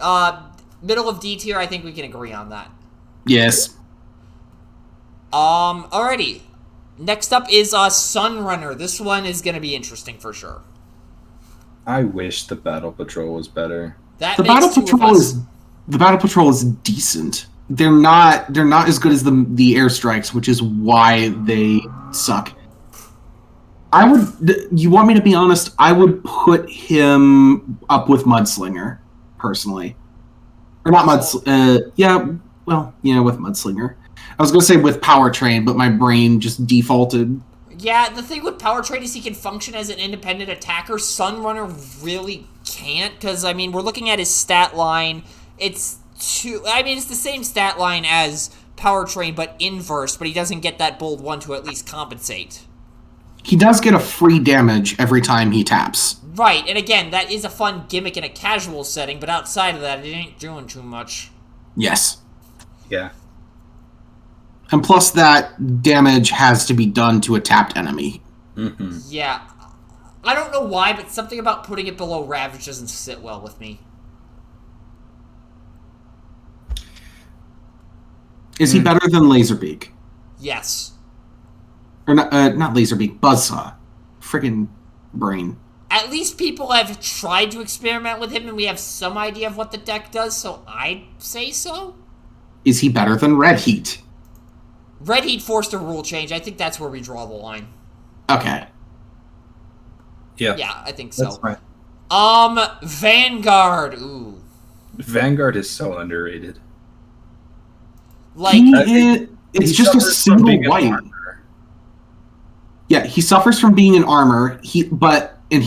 Middle of D tier, I think we can agree on that. Yes. Alrighty. Next up is Sunrunner. This one is gonna be interesting for sure. I wish the Battle Patrol was better. That The makes Battle two of Patrol us. is decent. They're not as good as the airstrikes, which is why they suck. You want me to be honest? I would put him up with Mudslinger, personally, or not with Mudslinger. I was gonna say with Powertrain, but my brain just defaulted. Yeah, the thing with Powertrain is he can function as an independent attacker. Sunrunner really can't, because, I mean, we're looking at his stat line. It's the same stat line as Powertrain, but inverse, but he doesn't get that bold 1 to at least compensate. He does get a free damage every time he taps. Right, and again, that is a fun gimmick in a casual setting, but outside of that, it ain't doing too much. Yes. Yeah. And plus that damage has to be done to a tapped enemy. Mm-hmm. Yeah. I don't know why, but something about putting it below Ravage doesn't sit well with me. Is he better than Laserbeak? Yes. Or not Laserbeak, Buzzsaw. Friggin' brain. At least people have tried to experiment with him, and we have some idea of what the deck does, so I'd say so. Is he better than Red Heat? Red Heat forced a rule change. I think that's where we draw the line. Okay. Yeah. Yeah, I think so. That's right. Vanguard. Ooh. Vanguard is so underrated. Like, it's just a single white. Yeah, he suffers from being in armor. He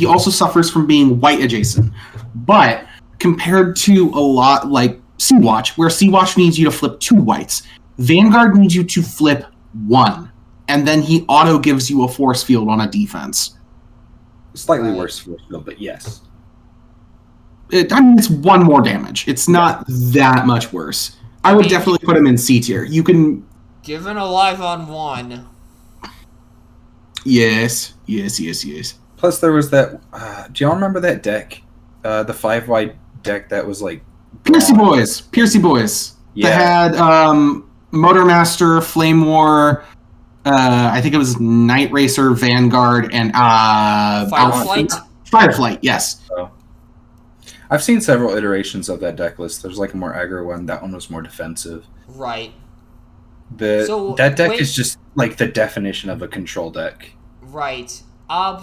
also suffers from being white adjacent. But compared to a lot like Sea-Watch, where Sea-Watch needs you to flip 2 whites, Vanguard needs you to flip 1, and then he auto gives you a force field on a defense. Slightly worse force field, but yes. It's 1 more damage. It's not that much worse. I would definitely put him in C tier. You can... given alive on 1. Yes. Plus there was that... do y'all remember that deck? The 5-wide deck that was like... Piercy Boys. Yeah. That had Motormaster, Flame War, I think it was Night Racer, Vanguard, and Fireflight, yes. So, I've seen several iterations of that deck list. There's like a more aggro one. That one was more defensive. Right. That deck is just like the definition of a control deck. Right.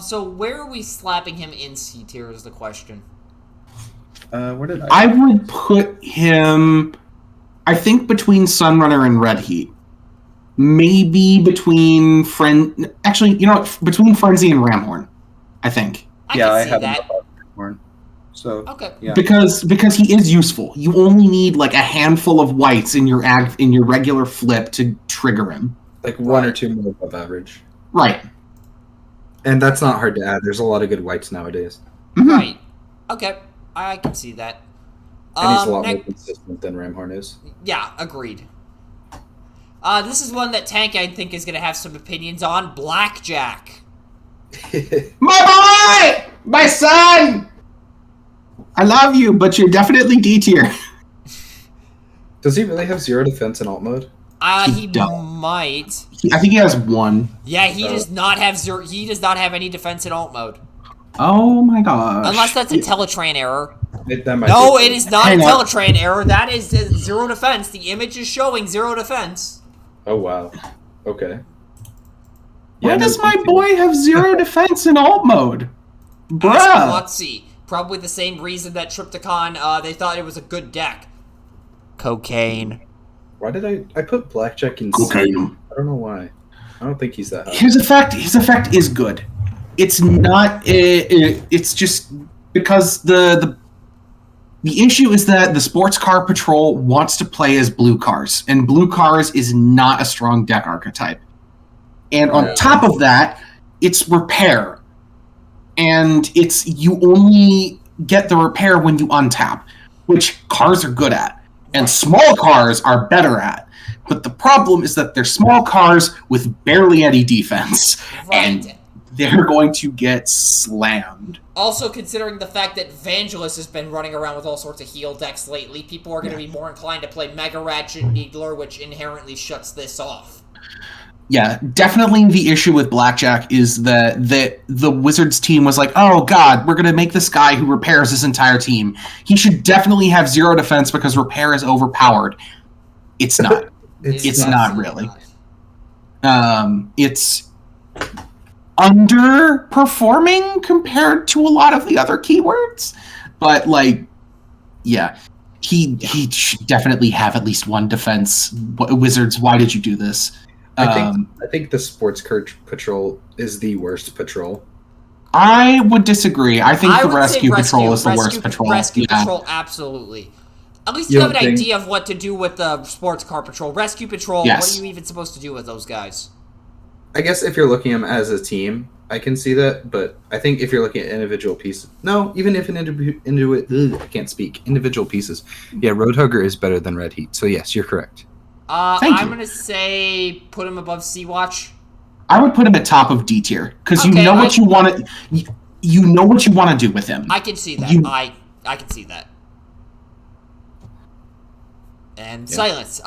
So where are we slapping him in C tier is the question. Where did I would put him, I think, between Sunrunner and Red Heat. Maybe between between Frenzy and Ramhorn, I think. I have that. Ramhorn. So Okay. Yeah. Because he is useful. You only need like a handful of whites in your regular flip to trigger him. Like 1 or 2 more above average. Right. And that's not hard to add. There's a lot of good whites nowadays. Mm-hmm. Right. Okay. I can see that. And he's a lot more consistent than Ramhorn is. Yeah, agreed. This is one that Tank, I think, is going to have some opinions on. Blackjack. My boy! My son! I love you, but you're definitely D tier. Does he really have 0 defense in alt mode? He might. I think he has 1. Yeah, he does not have 0. He does not have any defense in alt mode. Oh my gosh. Unless that's a Teletrain error. It is not a Teletrain error. That is 0 defense. The image is showing 0 defense. Oh, wow. Okay. Why does my boy have 0 defense in alt mode? Bruh. Let's see. Probably the same reason that Triptychon, they thought it was a good deck. Cocaine. Why did I put Blackjack in Cocaine. I don't know why. I don't think he's that high. His effect is good. It's not. It's just because the issue is that the sports car patrol wants to play as blue cars, and blue cars is not a strong deck archetype. And on top of that, it's repair, and it's you only get the repair when you untap, which cars are good at, and small cars are better at. But the problem is that they're small cars with barely any defense, and they're going to get slammed. Also, considering the fact that Vangelis has been running around with all sorts of heal decks lately, people are going to be more inclined to play Mega Ratchet Needler, which inherently shuts this off. Yeah, definitely the issue with Blackjack is that the Wizards team was like, oh god, we're going to make this guy who repairs this entire team. He should definitely have 0 defense because repair is overpowered. It's not. It's not really. It's underperforming compared to a lot of the other keywords, but he should definitely have at least 1 defense. Wizards, why did you do this? I think the Sports Card Patrol is the worst patrol. I would disagree. I think the Rescue Patrol is the worst patrol. Rescue Patrol, absolutely. At least you have an idea of what to do with the Sports Car Patrol. Rescue Patrol, What are you even supposed to do with those guys? I guess if you're looking at them as a team, I can see that, but I think if you're looking at individual pieces... No, even if I can't speak. Individual pieces. Yeah, Roadhugger is better than Red Heat, so yes, you're correct. I'm going to say put him above Sea-Watch. I would put him at top of D tier, because you know what you want to... You know what you want to do with him. I can see that. I can see that. And silence.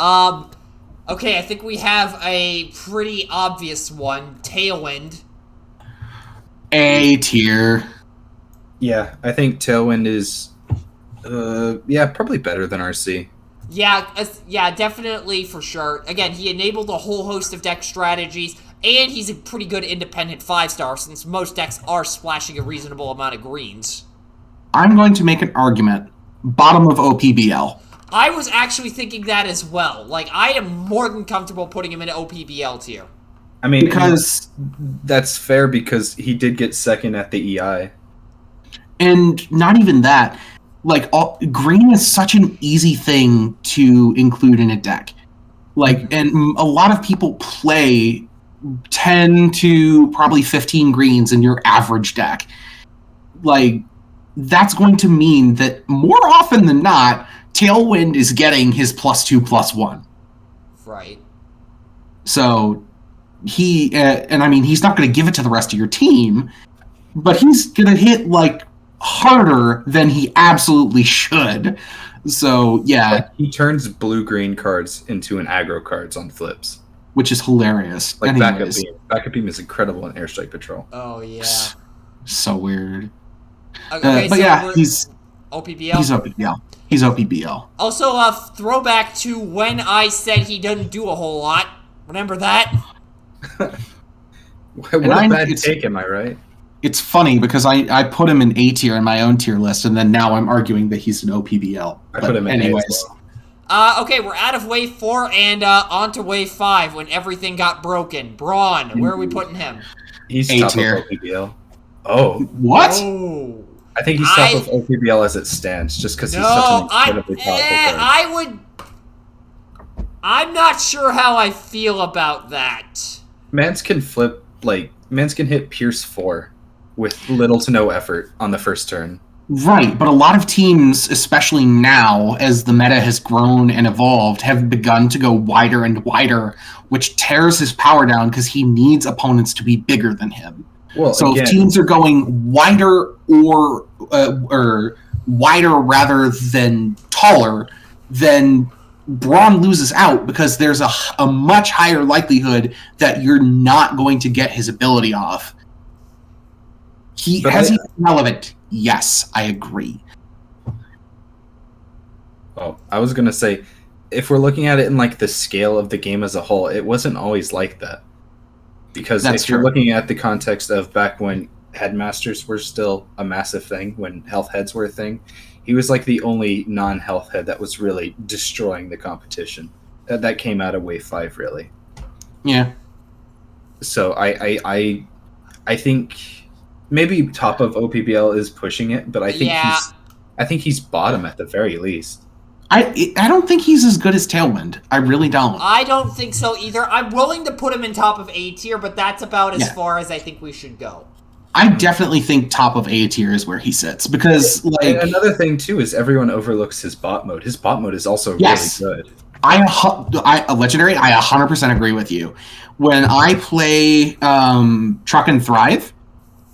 Okay, I think we have a pretty obvious one. Tailwind. A tier. Yeah, I think Tailwind is... probably better than RC. Yeah, definitely, for sure. Again, he enabled a whole host of deck strategies, and he's a pretty good independent 5-star, since most decks are splashing a reasonable amount of greens. I'm going to make an argument. Bottom of OPBL. I was actually thinking that as well. I am more than comfortable putting him in OPBL tier. I mean, because that's fair, because he did get second at the EI. And not even that. Green is such an easy thing to include in a deck. And a lot of people play 10 to probably 15 greens in your average deck. That's going to mean that more often than not, Tailwind is getting his +2/+1. Right. So he's not going to give it to the rest of your team, but he's going to hit harder than he absolutely should. So yeah, he turns blue-green cards into an aggro cards on flips, which is hilarious. Backup beam is incredible in Airstrike Patrol. Oh yeah, so weird. Okay, but yeah, he's OPBL. He's OPBL. Also, a throwback to when I said he doesn't do a whole lot. Remember that? What a bad take, am I right? It's funny because I put him in A tier in my own tier list, and then now I'm arguing that he's an OPBL. I put him in A as well. Okay, we're out of wave 4 and on to wave 5 when everything got broken. Braun, where are we putting him? He's A top tier. of OPBL. Oh. What? Oh. I think he's top of OPBL as it stands, just because he's such an incredibly powerful card. I'm not sure how I feel about that. Mans can hit Pierce 4 with little to no effort on the first turn. Right, but a lot of teams, especially now, as the meta has grown and evolved, have begun to go wider and wider, which tears his power down because he needs opponents to be bigger than him. Well, so if teams are going wider or wider rather than taller, then Braun loses out because there's a much higher likelihood that you're not going to get his ability off. He relevant. Yes, I agree. Oh, I was going to say, if we're looking at it in the scale of the game as a whole, it wasn't always like that. Because if you're looking at the context of back when headmasters were still a massive thing, when health heads were a thing, he was the only non-health head that was really destroying the competition. That came out of wave 5, really. Yeah. So I think maybe top of OPBL is pushing it, but I think he's bottom at the very least. I don't think he's as good as Tailwind. I really don't. I don't think so either. I'm willing to put him in top of A tier, but that's about as far as I think we should go. I definitely think top of A tier is where he sits because, like, And another thing too is everyone overlooks his bot mode. His bot mode is also yes, really good. I legendary. I 100% agree with you. When I play Truck and Thrive,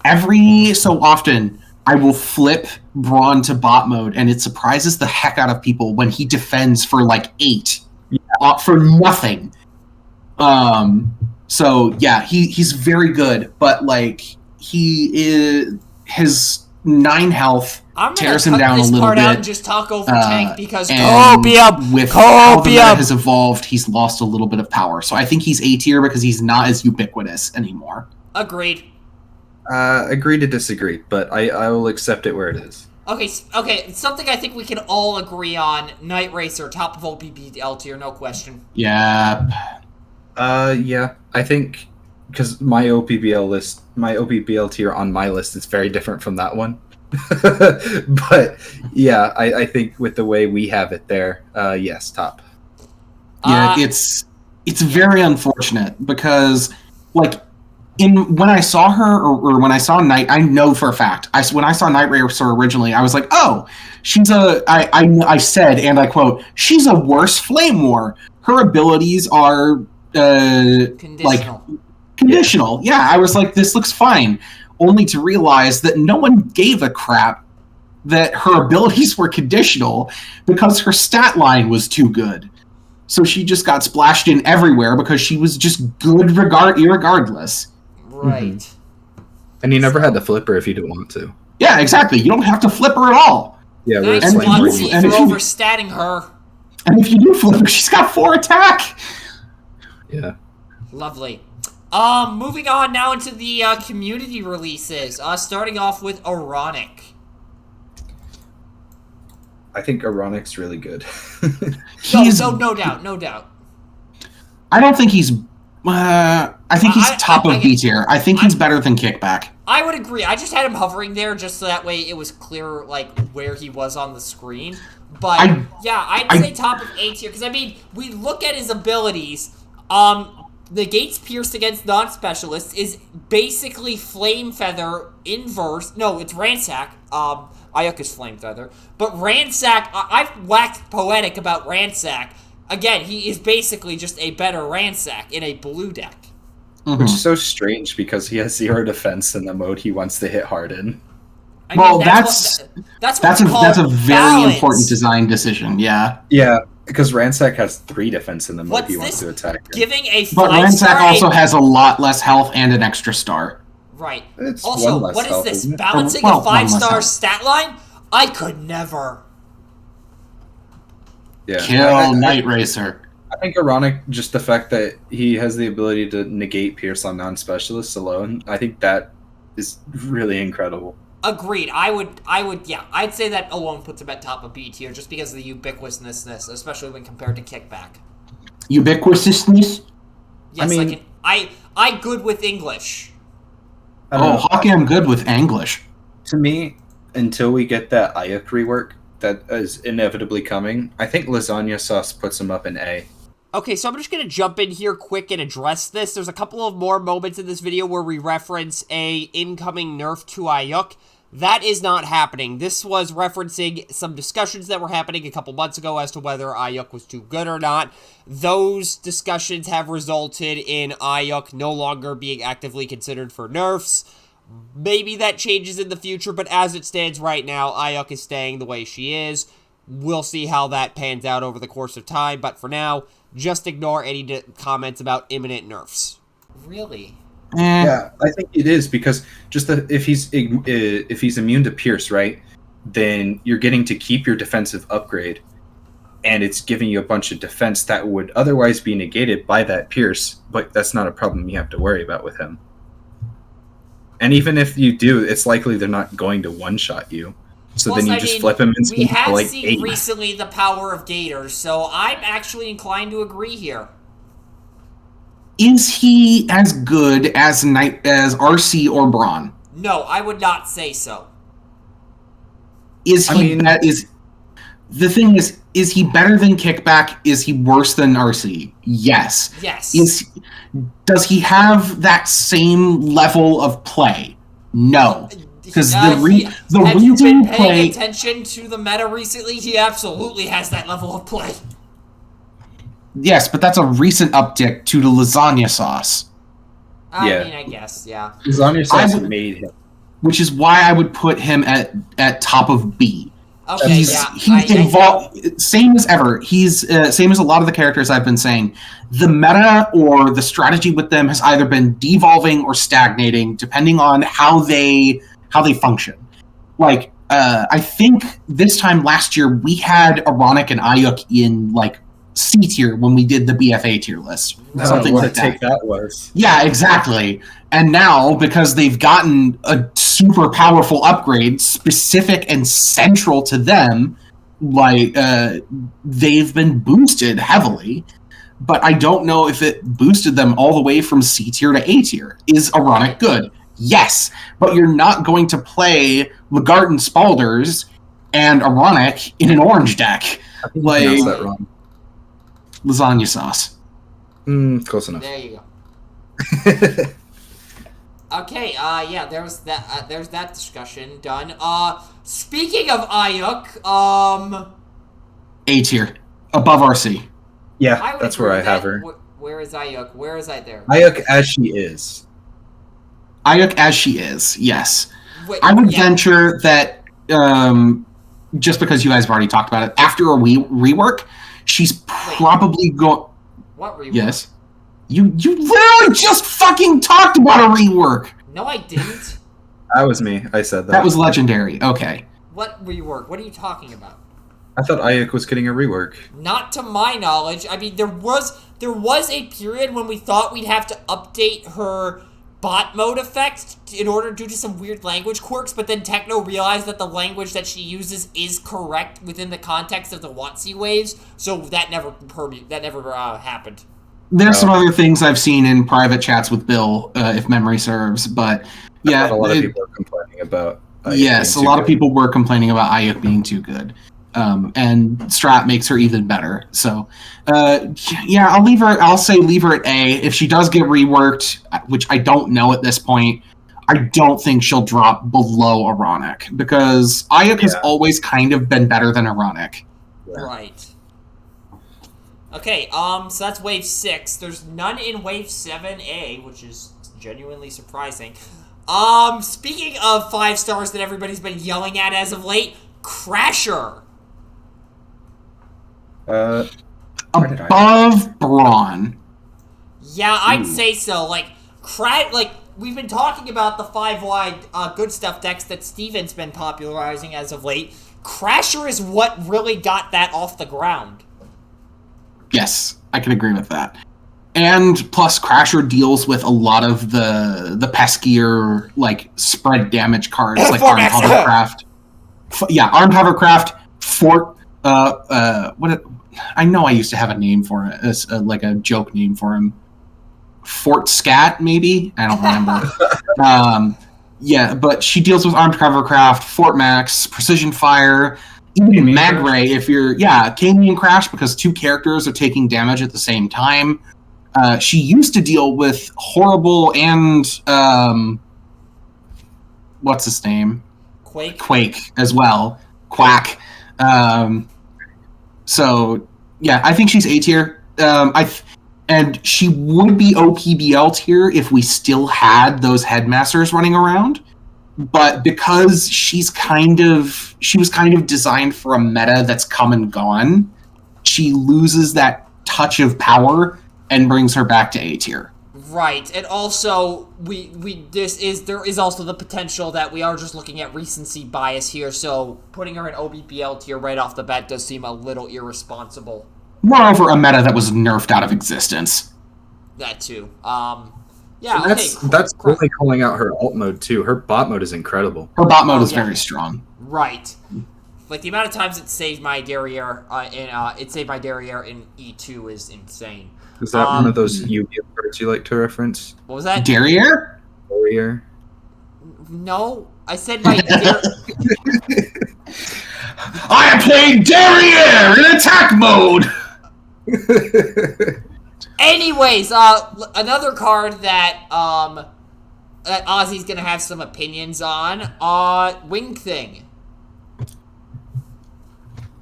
every so often I will flip Braun to bot mode, and it surprises the heck out of people when he defends for like 8 for nothing. So yeah, he's very good, but like his 9 health tears him down a little bit. Out and just talk over tank because Copium with how the meta has evolved, he's lost a little bit of power. So I think he's A tier because he's not as ubiquitous anymore. Agreed. Agree to disagree, but I will accept it where it is. Okay, something I think we can all agree on. Night Racer, top of OPBL tier, no question. Yeah. Yeah, I think because my OPBL tier on my list is very different from that one. But yeah, I think with the way we have it there, yes, top. Yeah, it's very unfortunate because like when I saw her or when I saw Night, I know for a fact. When I saw Night Racer originally, I was like, oh, I said, and I quote, she's a worse Flame War. Her abilities are conditional. Yeah, I was like, this looks fine. Only to realize that no one gave a crap that her abilities were conditional because her stat line was too good. So she just got splashed in everywhere because she was just good irregardless. Right. Mm-hmm. And you never had to flip her if you didn't want to. Yeah, exactly. You don't have to flip her at all. Yeah, nice and for overstatting her. And if you do flip her, she's got 4 attack. Yeah. Lovely. Moving on now into the community releases. Starting off with Ironic. I think Ironic's really good. No doubt. I don't think he's. I think he's top of B tier. I think he's better than Kickback. I would agree. I just had him hovering there just so that way it was clear like where he was on the screen. But I'd say top of A tier because I mean we look at his abilities. The Gates Pierced against non-specialists is basically Flame Feather inverse. No, it's Ransack. Ayuk is Flame Feather. But Ransack, I've waxed poetic about Ransack. Again, he is basically just a better Ransack in a blue deck. Mm-hmm. Which is so strange because he has 0 defense in the mode he wants to hit hard in. That's a very important design decision, yeah. Yeah. Because Ransack has 3 defense in the mode he wants to attack. But Ransack also has a lot less health and an extra star. Right. It's also, what is this? Balancing a 5-star stat line? I could never. Yeah. Kill Night Racer. I think Ironic, just the fact that he has the ability to negate Pierce on non-specialists alone, I think that is really incredible. Agreed. I'd say that alone puts him at top of B tier just because of the ubiquitousness, especially when compared to Kickback. Ubiquitousness? Yes, I mean, I good with English. Hockey, I'm good with English. To me, until we get that Ayuk rework that is inevitably coming, I think Lasagna Sauce puts him up in A. Okay, so I'm just going to jump in here quick and address this. There's a couple of more moments in this video where we reference a incoming nerf to Ayuk. That is not happening. This was referencing some discussions that were happening a couple months ago as to whether Ayuk was too good or not. Those discussions have resulted in Ayuk no longer being actively considered for nerfs. Maybe that changes in the future, but as it stands right now, Ayuk is staying the way she is. We'll see how that pans out over the course of time, but for now, just ignore any comments about imminent nerfs. Really? Yeah, I think it is because just if he's immune to Pierce, right, then you're getting to keep your defensive upgrade, and it's giving you a bunch of defense that would otherwise be negated by that Pierce, but that's not a problem you have to worry about with him. And even if you do, it's likely they're not going to one-shot you. So then you just flip him and we have seen recently the power of Gators, so I'm actually inclined to agree here. Is he as good as RC or Braun? No, I would not say so. Is he better than Kickback? Is he worse than RC? Yes. Yes. Does he have that same level of play? No. Because the have reason you been you paying play... attention to the meta recently? He absolutely has that level of play. Yes, but that's a recent uptick to the lasagna sauce. I mean, I guess, yeah. Lasagna sauce made him. Which is why I would put him at top of B. Okay, He's involved, same as ever. He's same as a lot of the characters I've been saying. The meta or the strategy with them has either been devolving or stagnating, depending on how they function. Like, I think this time last year we had Ironic and Ayuk in like C tier when we did the BFA tier list. Something what like a take that was. Yeah, exactly. And now, because they've gotten a super powerful upgrade specific and central to them, like they've been boosted heavily. But I don't know if it boosted them all the way from C tier to A tier. Is Ironic good? Yes, but you're not going to play Lagarde Spalders and Ironic in an orange deck. Like that wrong. Lasagna sauce. Close enough. There you go. Okay, yeah, there's that discussion done. Speaking of Ayuk, A tier. Above RC. Yeah, that's where I have her. Where is Ayuk? Where is I there? Ayuk as she is. Ayuk as she is, yes. Wait, I would venture that, just because you guys have already talked about it, after a rework, she's probably going... What rework? Yes. You literally just fucking talked about a rework! No, I didn't. That was me. I said that. That was legendary. Okay. What rework? What are you talking about? I thought Ayuk was getting a rework. Not to my knowledge. I mean, there was a period when we thought we'd have to update her bot mode effect in order due to some weird language quirks, but then Techno realized that the language that she uses is correct within the context of the WotC waves, so that never happened. There's some other things I've seen in private chats with Bill, if memory serves, but yeah. A lot of people are complaining about Ayuk. Yes, a lot of people were complaining about Ayuk being too good. And Strat makes her even better. So, yeah, I'll say leave her at A. If she does get reworked, which I don't know at this point, I don't think she'll drop below Ironic, because Ayuk has always kind of been better than Ironic. Yeah. Right. Okay, so that's Wave 6. There's none in Wave 7A, which is genuinely surprising. Speaking of 5 stars that everybody's been yelling at as of late, Crasher. Above Brawn. Yeah, I'd say so. Like we've been talking about the 5-wide good stuff decks that Steven's been popularizing as of late. Crasher is what really got that off the ground. Yes, I can agree with that. And plus, Crasher deals with a lot of the peskier, like, spread damage cards, like Armed Hovercraft. Armed Hovercraft, Fort, I know I used to have a name for it, like a joke name for him. Fort Scat, maybe? I don't remember. But she deals with Armed Hovercraft, Fort Max, Precision Fire, even Magray if you're... Yeah, Canyon Crash, because 2 characters are taking damage at the same time. She used to deal with Horrible and... what's his name? Quake as well. Quack. So, yeah, I think she's A tier. And she would be OPBL tier if we still had those headmasters running around. But because she was kind of designed for a meta that's come and gone, she loses that touch of power and brings her back to A tier. Right, and also there is also the potential that we are just looking at recency bias here, so putting her in OBPL tier right off the bat does seem a little irresponsible. Moreover, a meta that was nerfed out of existence. That too. That's really calling out her alt mode too. Her bot mode is incredible. Her bot mode is very strong. Right. Like the amount of times it saved my derriere in E2 is insane. Is that one of those Yu-Gi-Oh cards you like to reference? What was that? Derriere? Derriere? No, I said my I am playing Derriere in attack mode! Anyways, another card that that Ozzy's gonna have some opinions on. Wing Thing.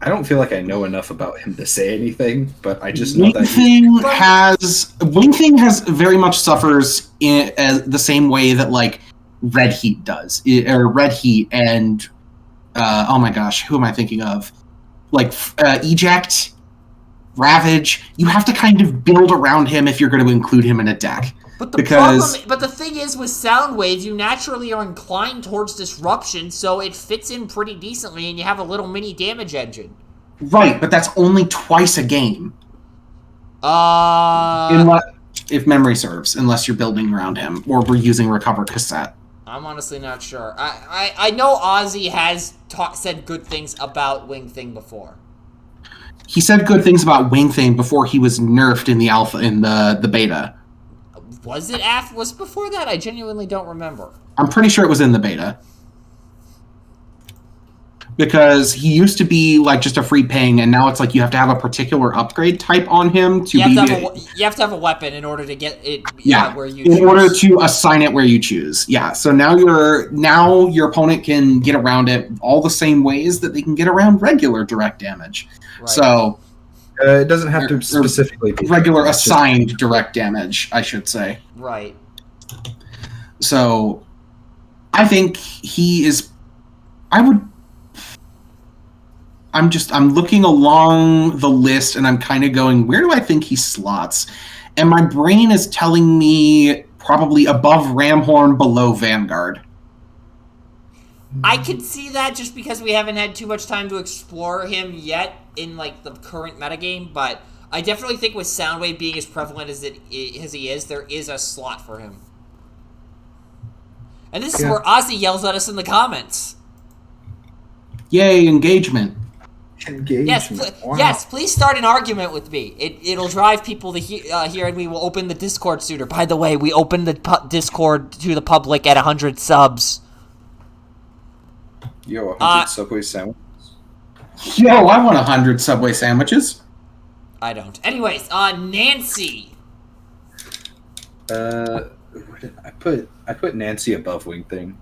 I don't feel like I know enough about him to say anything, but I just know Wing that Thing has very much suffers in the same way that like Red Heat does, or Red Heat and oh my gosh, who am I thinking of? Like Eject, Ravage. You have to kind of build around him if you're going to include him in a deck. But the thing is, with Soundwave, you naturally are inclined towards Disruption, so it fits in pretty decently, and you have a little mini damage engine. Right, but that's only twice a game. If memory serves, unless you're building around him, or we're using Recover Cassette. I'm honestly not sure. I know Ozzy has said good things about Wing Thing before. He said good things about Wing Thing before he was nerfed in the alpha, in the beta. Was it before that? I genuinely don't remember. I'm pretty sure it was in the beta. Because he used to be like just a free ping, and now it's like you have to have a particular upgrade type on him to you have to have a weapon in order to get it where you choose. In order to assign it where you choose. Yeah. So now your opponent can get around it all the same ways that they can get around regular direct damage. Right. So it doesn't have to specifically be regular assigned direct damage, I should say. Right. So I think he is. I'm looking along the list and I'm kind of going, where do I think he slots? And my brain is telling me probably above Ramhorn, below Vanguard. I could see that just because we haven't had too much time to explore him yet in like the current metagame, but I definitely think with Soundwave being as prevalent as he is, there is a slot for him. And this is where Ozzy yells at us in the comments. Yay, engagement. Yes, please start an argument with me. It'll drive people to here, and we will open the Discord sooner. By the way, we opened the Discord to the public at 100 subs. Yo, 100 Subway sandwiches. Yo, I want 100 Subway sandwiches. I don't. Anyways, Nancy. I put Nancy above Wing Thing.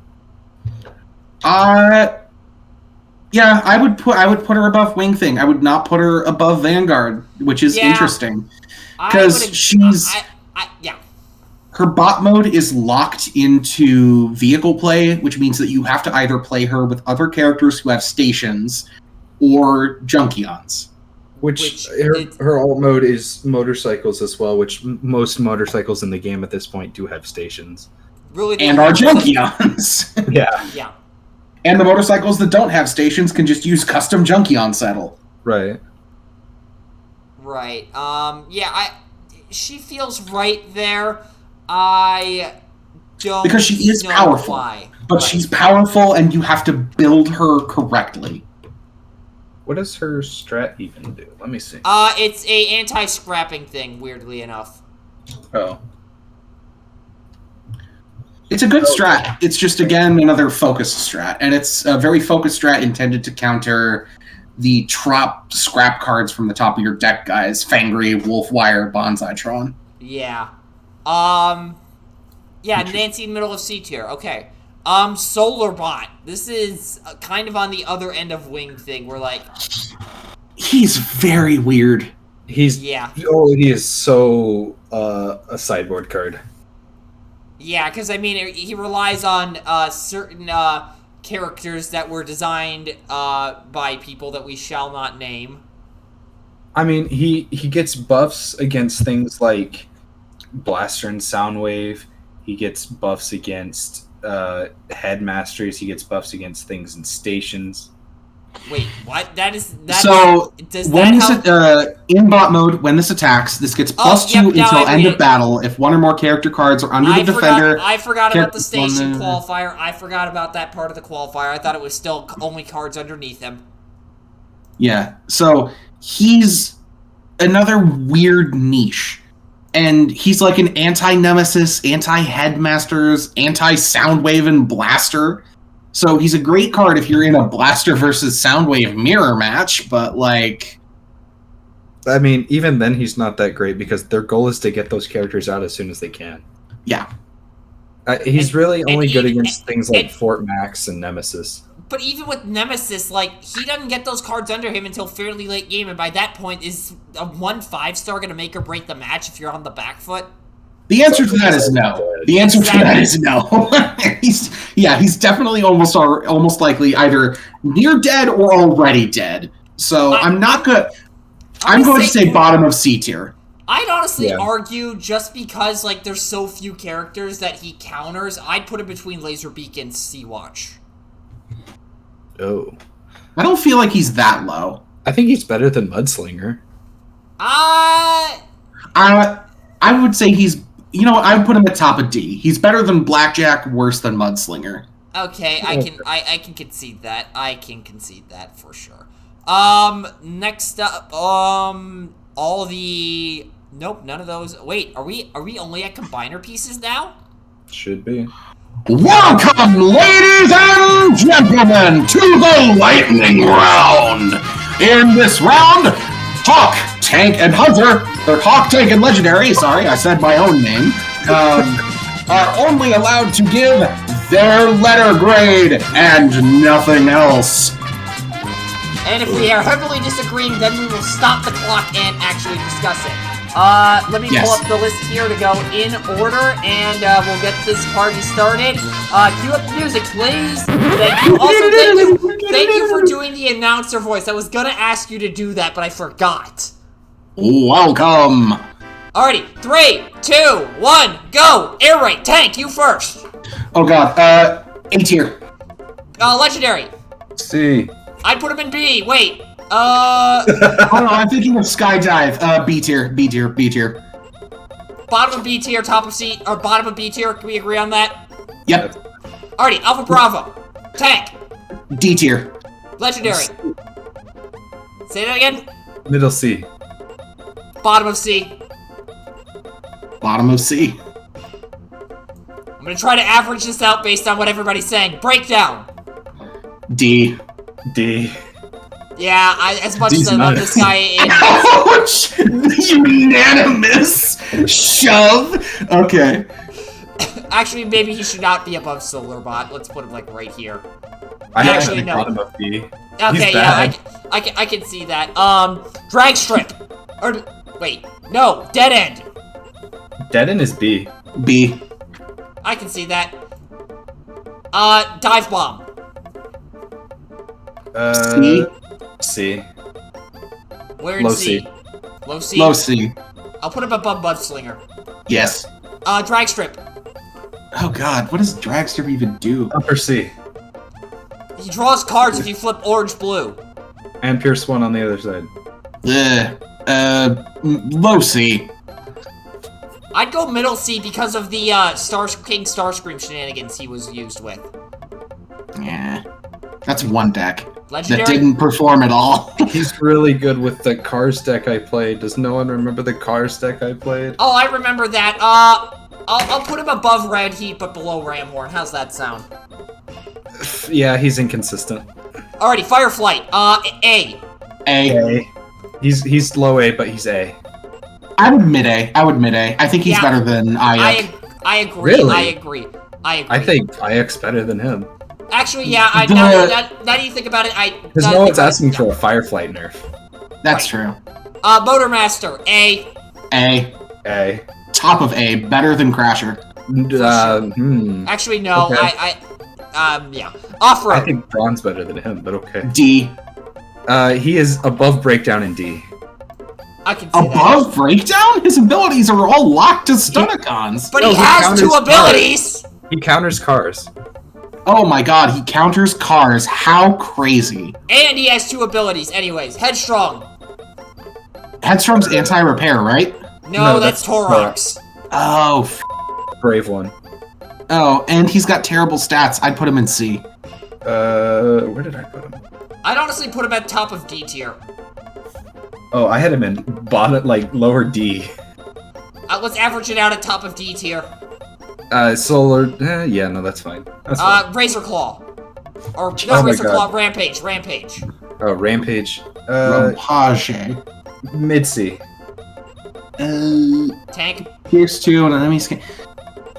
Yeah, I would put her above Wing Thing. I would not put her above Vanguard, which is interesting because her bot mode is locked into vehicle play, which means that you have to either play her with other characters who have stations or Junkions. Which her alt mode is motorcycles as well, which most motorcycles in the game at this point do have stations. Really, and are Junkions. Yeah. And the motorcycles that don't have stations can just use custom Junkion saddle. Right. Right. She feels right there. I don't because she is powerful. But she's powerful, and you have to build her correctly. What does her strat even do? Let me see. It's a anti-scrapping thing, weirdly enough. Oh. It's a good strat. It's just, again, another focus strat. And it's a very focused strat intended to counter the drop scrap cards from the top of your deck, guys. Fangry, Wolfwire, Bonsai-tron. Yeah. Nancy, middle of C tier. Okay. Solarbot. This is kind of on the other end of Wing Thing. We're like... He's very weird. He is so a sideboard card. Yeah, because, I mean, he relies on certain characters that were designed by people that we shall not name. I mean, he gets buffs against things like Blaster and Soundwave. He gets buffs against Headmasters. He gets buffs against things in stations. Wait, what? In bot mode, when this attacks, this gets +2 until end of battle if one or more character cards are under the defender. I forgot about the station qualifier. I forgot about that part of the qualifier. I thought it was still only cards underneath him. Yeah, so he's another weird niche. And he's like an anti-Nemesis, anti-Headmasters, anti-Soundwave and Blaster. So he's a great card if you're in a Blaster versus Soundwave mirror match, but like... I mean, even then he's not that great because their goal is to get those characters out as soon as they can. Yeah. He's really only good even- against things like and- Fort Max and Nemesis. But even with Nemesis, like, he doesn't get those cards under him until fairly late game, and by that point, is a 1 5-star going to make or break the match if you're on the back foot? The answer to that is no. The answer to that is no. he's definitely almost likely either near dead or already dead. So I'm not good. I'm going to say bottom of C tier. I'd honestly argue just because like there's so few characters that he counters, I'd put him between Laserbeak and Sea-Watch. Oh. I don't feel like he's that low. I think he's better than Mudslinger. I would say he's, I would put him at top of D. He's better than Blackjack, worse than Mudslinger. Okay, I can concede that. I can concede that for sure. Next up, all the nope, none of those. Wait, are we only at combiner pieces now? Should be. Welcome, ladies and gentlemen, to the lightning round. In this round, Hawk, Tank, and Hunter, or Hawk, Tank, and Legendary, sorry, I said my own name, are only allowed to give their letter grade and nothing else. And if we are heavily disagreeing, then we will stop the clock and actually discuss it. Let me pull up the list here to go in order, and we'll get this party started. Cue up the music, please. Thank you. Also, thank you for doing the announcer voice. I was gonna ask you to do that, but I forgot. Welcome. Alrighty, 3, 2, 1, go. Air raid, Tank, you first. Oh god, A tier. Legendary. C. I'd put him in B. Wait. Oh no, I'm thinking of Skydive. B tier, B tier, B tier. Bottom of B tier, top of C, or bottom of B tier. Can we agree on that? Yep. Alrighty, Alpha Bravo. Tank. D tier. Legendary. Say that again. Middle C. Bottom of C. Bottom of C. I'm gonna try to average this out based on what everybody's saying. Breakdown. D. D. Yeah, as much as I love this guy, Ouch! Unanimous shove. Okay. Actually, maybe he should not be above Solarbot. Let's put him like right here. I Actually, actually no. bottom of B. Okay, yeah, I can see that. Drag Strip. Or wait, no, Dead End. Dead End is B. B. I can see that. Dive Bomb. C. C. Where in Low C? C. Low C? Low C. I'll put him above Mudslinger. Yes. Drag Strip. Oh god, what does Dragster even do? Upper C. He draws cards if you flip orange-blue. And Pierce 1 on the other side. Low C. I'd go middle C because of the King Starscream shenanigans he was used with. Yeah. That's one deck. Legendary? That didn't perform at all. He's really good with the Cars deck I played. Does no one remember the Cars deck I played? Oh, I remember that. I'll put him above Red Heat, but below Ramhorn. How's that sound? Yeah, he's inconsistent. Alrighty, Fireflight. A. A. He's low A, but he's A. I would mid A. I think he's better than Ayak. I agree. Really? I agree. I think Ayak's better than him. Actually, yeah. Now that you think about it, Because no one's asking for a Fireflight nerf. That's true. Motormaster. A. A. A. Top of A. Better than Crasher. Actually, no. Okay. Yeah. Off-road. I think Braun's better than him, but okay. D. He is above Breakdown in D. I can see Above that. Breakdown? His abilities are all locked to Stunticons. But No, he he has counters 2 abilities! He counters Cars. Oh my god, he counters Cars. How crazy. And he has 2 abilities. Anyways, Headstrong. Headstrom's anti-repair, right? No, No, that's that's Torox. Oh, Brave one. Oh, and he's got terrible stats. I'd put him in C. Where did I put him? I'd honestly put him at top of D tier. Oh, I had him in bottom, like lower D. Let's average it out at top of D tier. Solar. Yeah, no, that's fine. That's fine. Razor Claw. Or no, Oh my Razor Claw. God. Rampage. Oh, Rampage. Rampage. Mid C. Tank. Here's 2 and an enemy scan.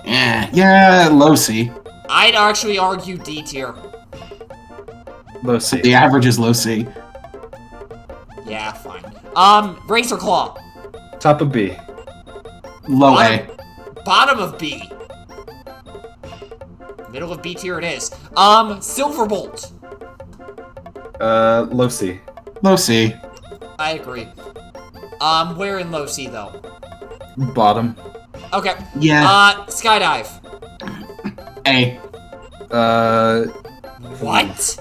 Yeah, low C. I'd actually argue D tier. Low C. The average is low C. Yeah, fine. Razor Claw. Top of B. Low A. Bottom of B. Middle of B tier it is. Silverbolt. Low C. Low C. I agree. Where in low C though? Bottom. Okay. Yeah. Skydive. A. What?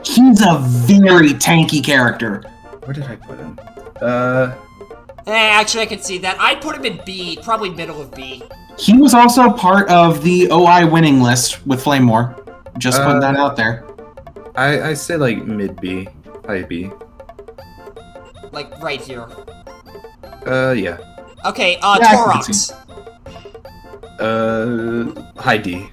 He's a very tanky character. Where did I put him? Actually, I can see that. I'd put him in B, probably middle of B. He was also part of the OI winning list with Flame War. Just putting that out there. I say like mid B, high B. Like, right here. Yeah. Okay, I can Torox. High D.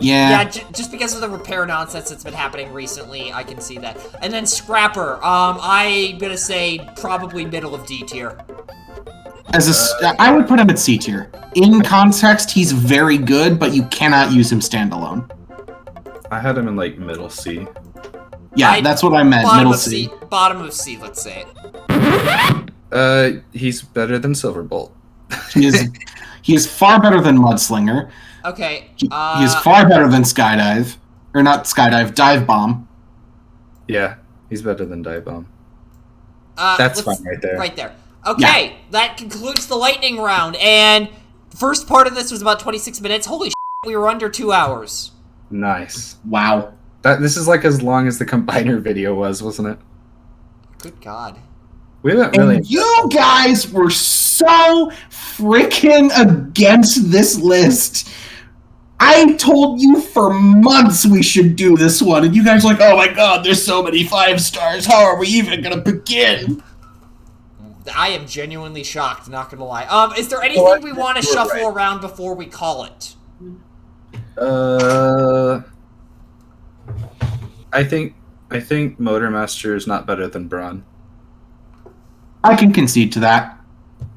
Yeah. Just because of the repair nonsense that's been happening recently, I can see that. And then Scrapper, I'm gonna say probably middle of D tier. I would put him at C tier. In context, he's very good, but you cannot use him standalone. I had him in like middle C. Yeah, that's what I meant. Middle C. Bottom of C, let's say it. He's better than Silverbolt. He is far better than Mudslinger. Okay. He is far better than Skydive. Or not Skydive, Dive Bomb. Yeah, he's better than Dive Bomb. That's fine right there. Right there. Okay, that concludes the lightning round, and the first part of this was about 26 minutes. Holy shit, we were under 2 hours. Nice. Wow. This is like as long as the combiner video was, wasn't it? Good God. We haven't really. And you guys were so freaking against this list. I told you for months we should do this one, and you guys were like, oh my god, there's so many 5 stars. How are we even gonna begin? I am genuinely shocked, not gonna lie. Is there anything we want to shuffle around before we call it? I think Motormaster is not better than Braun. I can concede to that.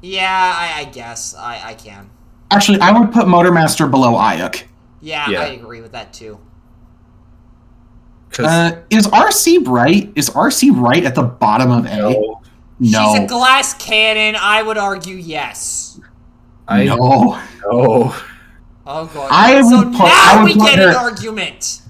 Yeah, I guess. I can. Actually, I would put Motormaster below Ayuk. Yeah, I agree with that too. Is RC right? Is RC right at the bottom of A? No. No. She's a glass cannon. I would argue yes. No. No. Oh god. I would get an argument.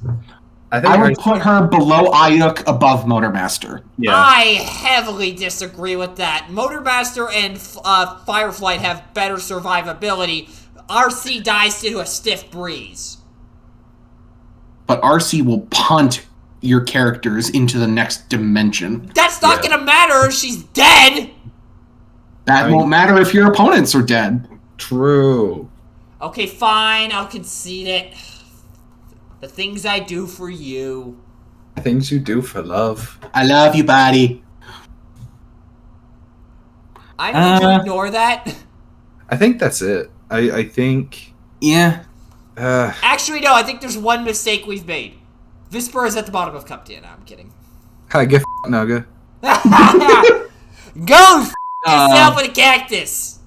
I would put her below Ayuk, above Motormaster. Yeah. I heavily disagree with that. Motormaster and Fireflight have better survivability. RC dies to a stiff breeze. But RC will punt your characters into the next dimension. That's not gonna matter if she's dead! That won't matter if your opponents are dead. True. Okay, fine, I'll concede it. The things I do for you. Things you do for love. I love you, buddy. I'm going to ignore that. I think that's it. I think... Yeah. Actually, no, I think there's one mistake we've made. Visper is at the bottom of Cup tier. No, I'm kidding. Hi, get Naga. Go yourself with a cactus!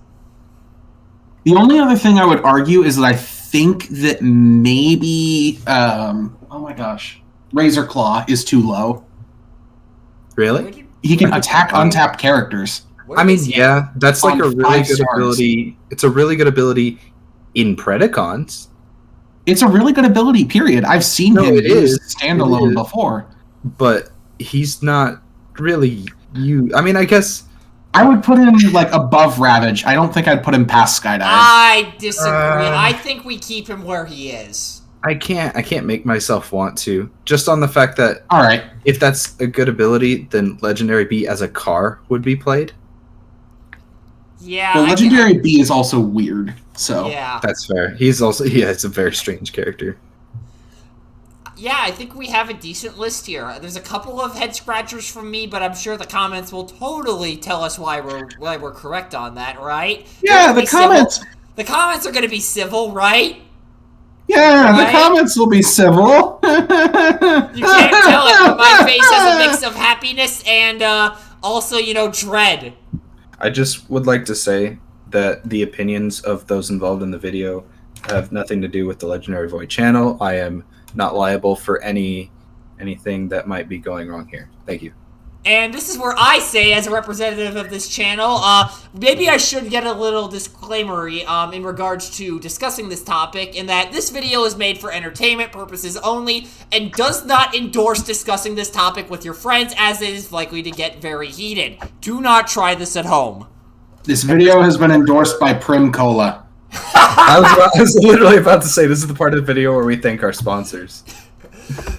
The only other thing I would argue is that I think that maybe... oh my gosh. Razor Claw is too low. Really? He can attack untapped characters. I mean, yeah, that's like a really good ability. It's a really good ability in Predacons. It's a really good ability, period. I've seen him use standalone before. But he's not really you. I mean, I guess... I would put him, like, above Ravage. I don't think I'd put him past Skydive. I disagree. I think we keep him where he is. I can't make myself want to. Just on the fact that... Alright. If that's a good ability, then Legendary B as a car would be played. Yeah. Well, Legendary B is also weird, so... Yeah. That's fair. He's also... Yeah, it's a very strange character. Yeah, I think we have a decent list here. There's a couple of head scratchers from me, but I'm sure the comments will totally tell us why we're correct on that, right? Yeah, the comments... The comments are going to be civil, right? Yeah, right? The comments will be civil. You can't tell it, but my face has a mix of happiness and also, dread. I just would like to say that the opinions of those involved in the video have nothing to do with the Legendary Void channel. I am not liable for anything that might be going wrong here. Thank you. And this is where I say, as a representative of this channel, maybe I should get a little disclaimer in regards to discussing this topic, in that this video is made for entertainment purposes only, and does not endorse discussing this topic with your friends, as it is likely to get very heated. Do not try this at home. This video has been endorsed by Prim Cola. I was literally about to say, this is the part of the video where we thank our sponsors.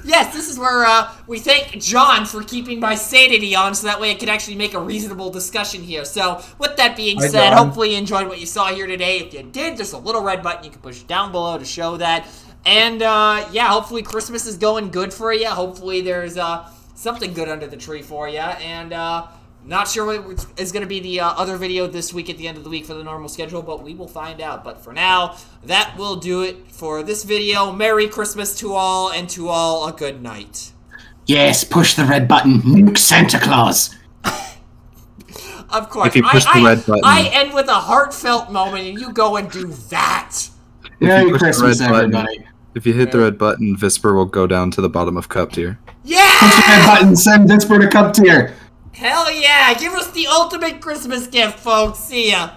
Yes, this is where we thank John for keeping my sanity on, so that way I can actually make a reasonable discussion here. So, with that being said, hopefully you enjoyed what you saw here today. If you did, there's a little red button you can push down below to show that. And, yeah, hopefully Christmas is going good for you. Hopefully there's something good under the tree for you. And, not sure what is going to be the other video this week at the end of the week for the normal schedule, but we will find out. But for now, that will do it for this video. Merry Christmas to all, and to all a good night. Yes, push the red button. Nuke Santa Claus. Of course. If you push the red button. I end with a heartfelt moment, and you go and do that. Merry Christmas, everybody. If you hit the red button, Visper will go down to the bottom of cup tier. Yeah! Push the red button. Send Disper to cup tier. Hell yeah! Give us the ultimate Christmas gift, folks. See ya.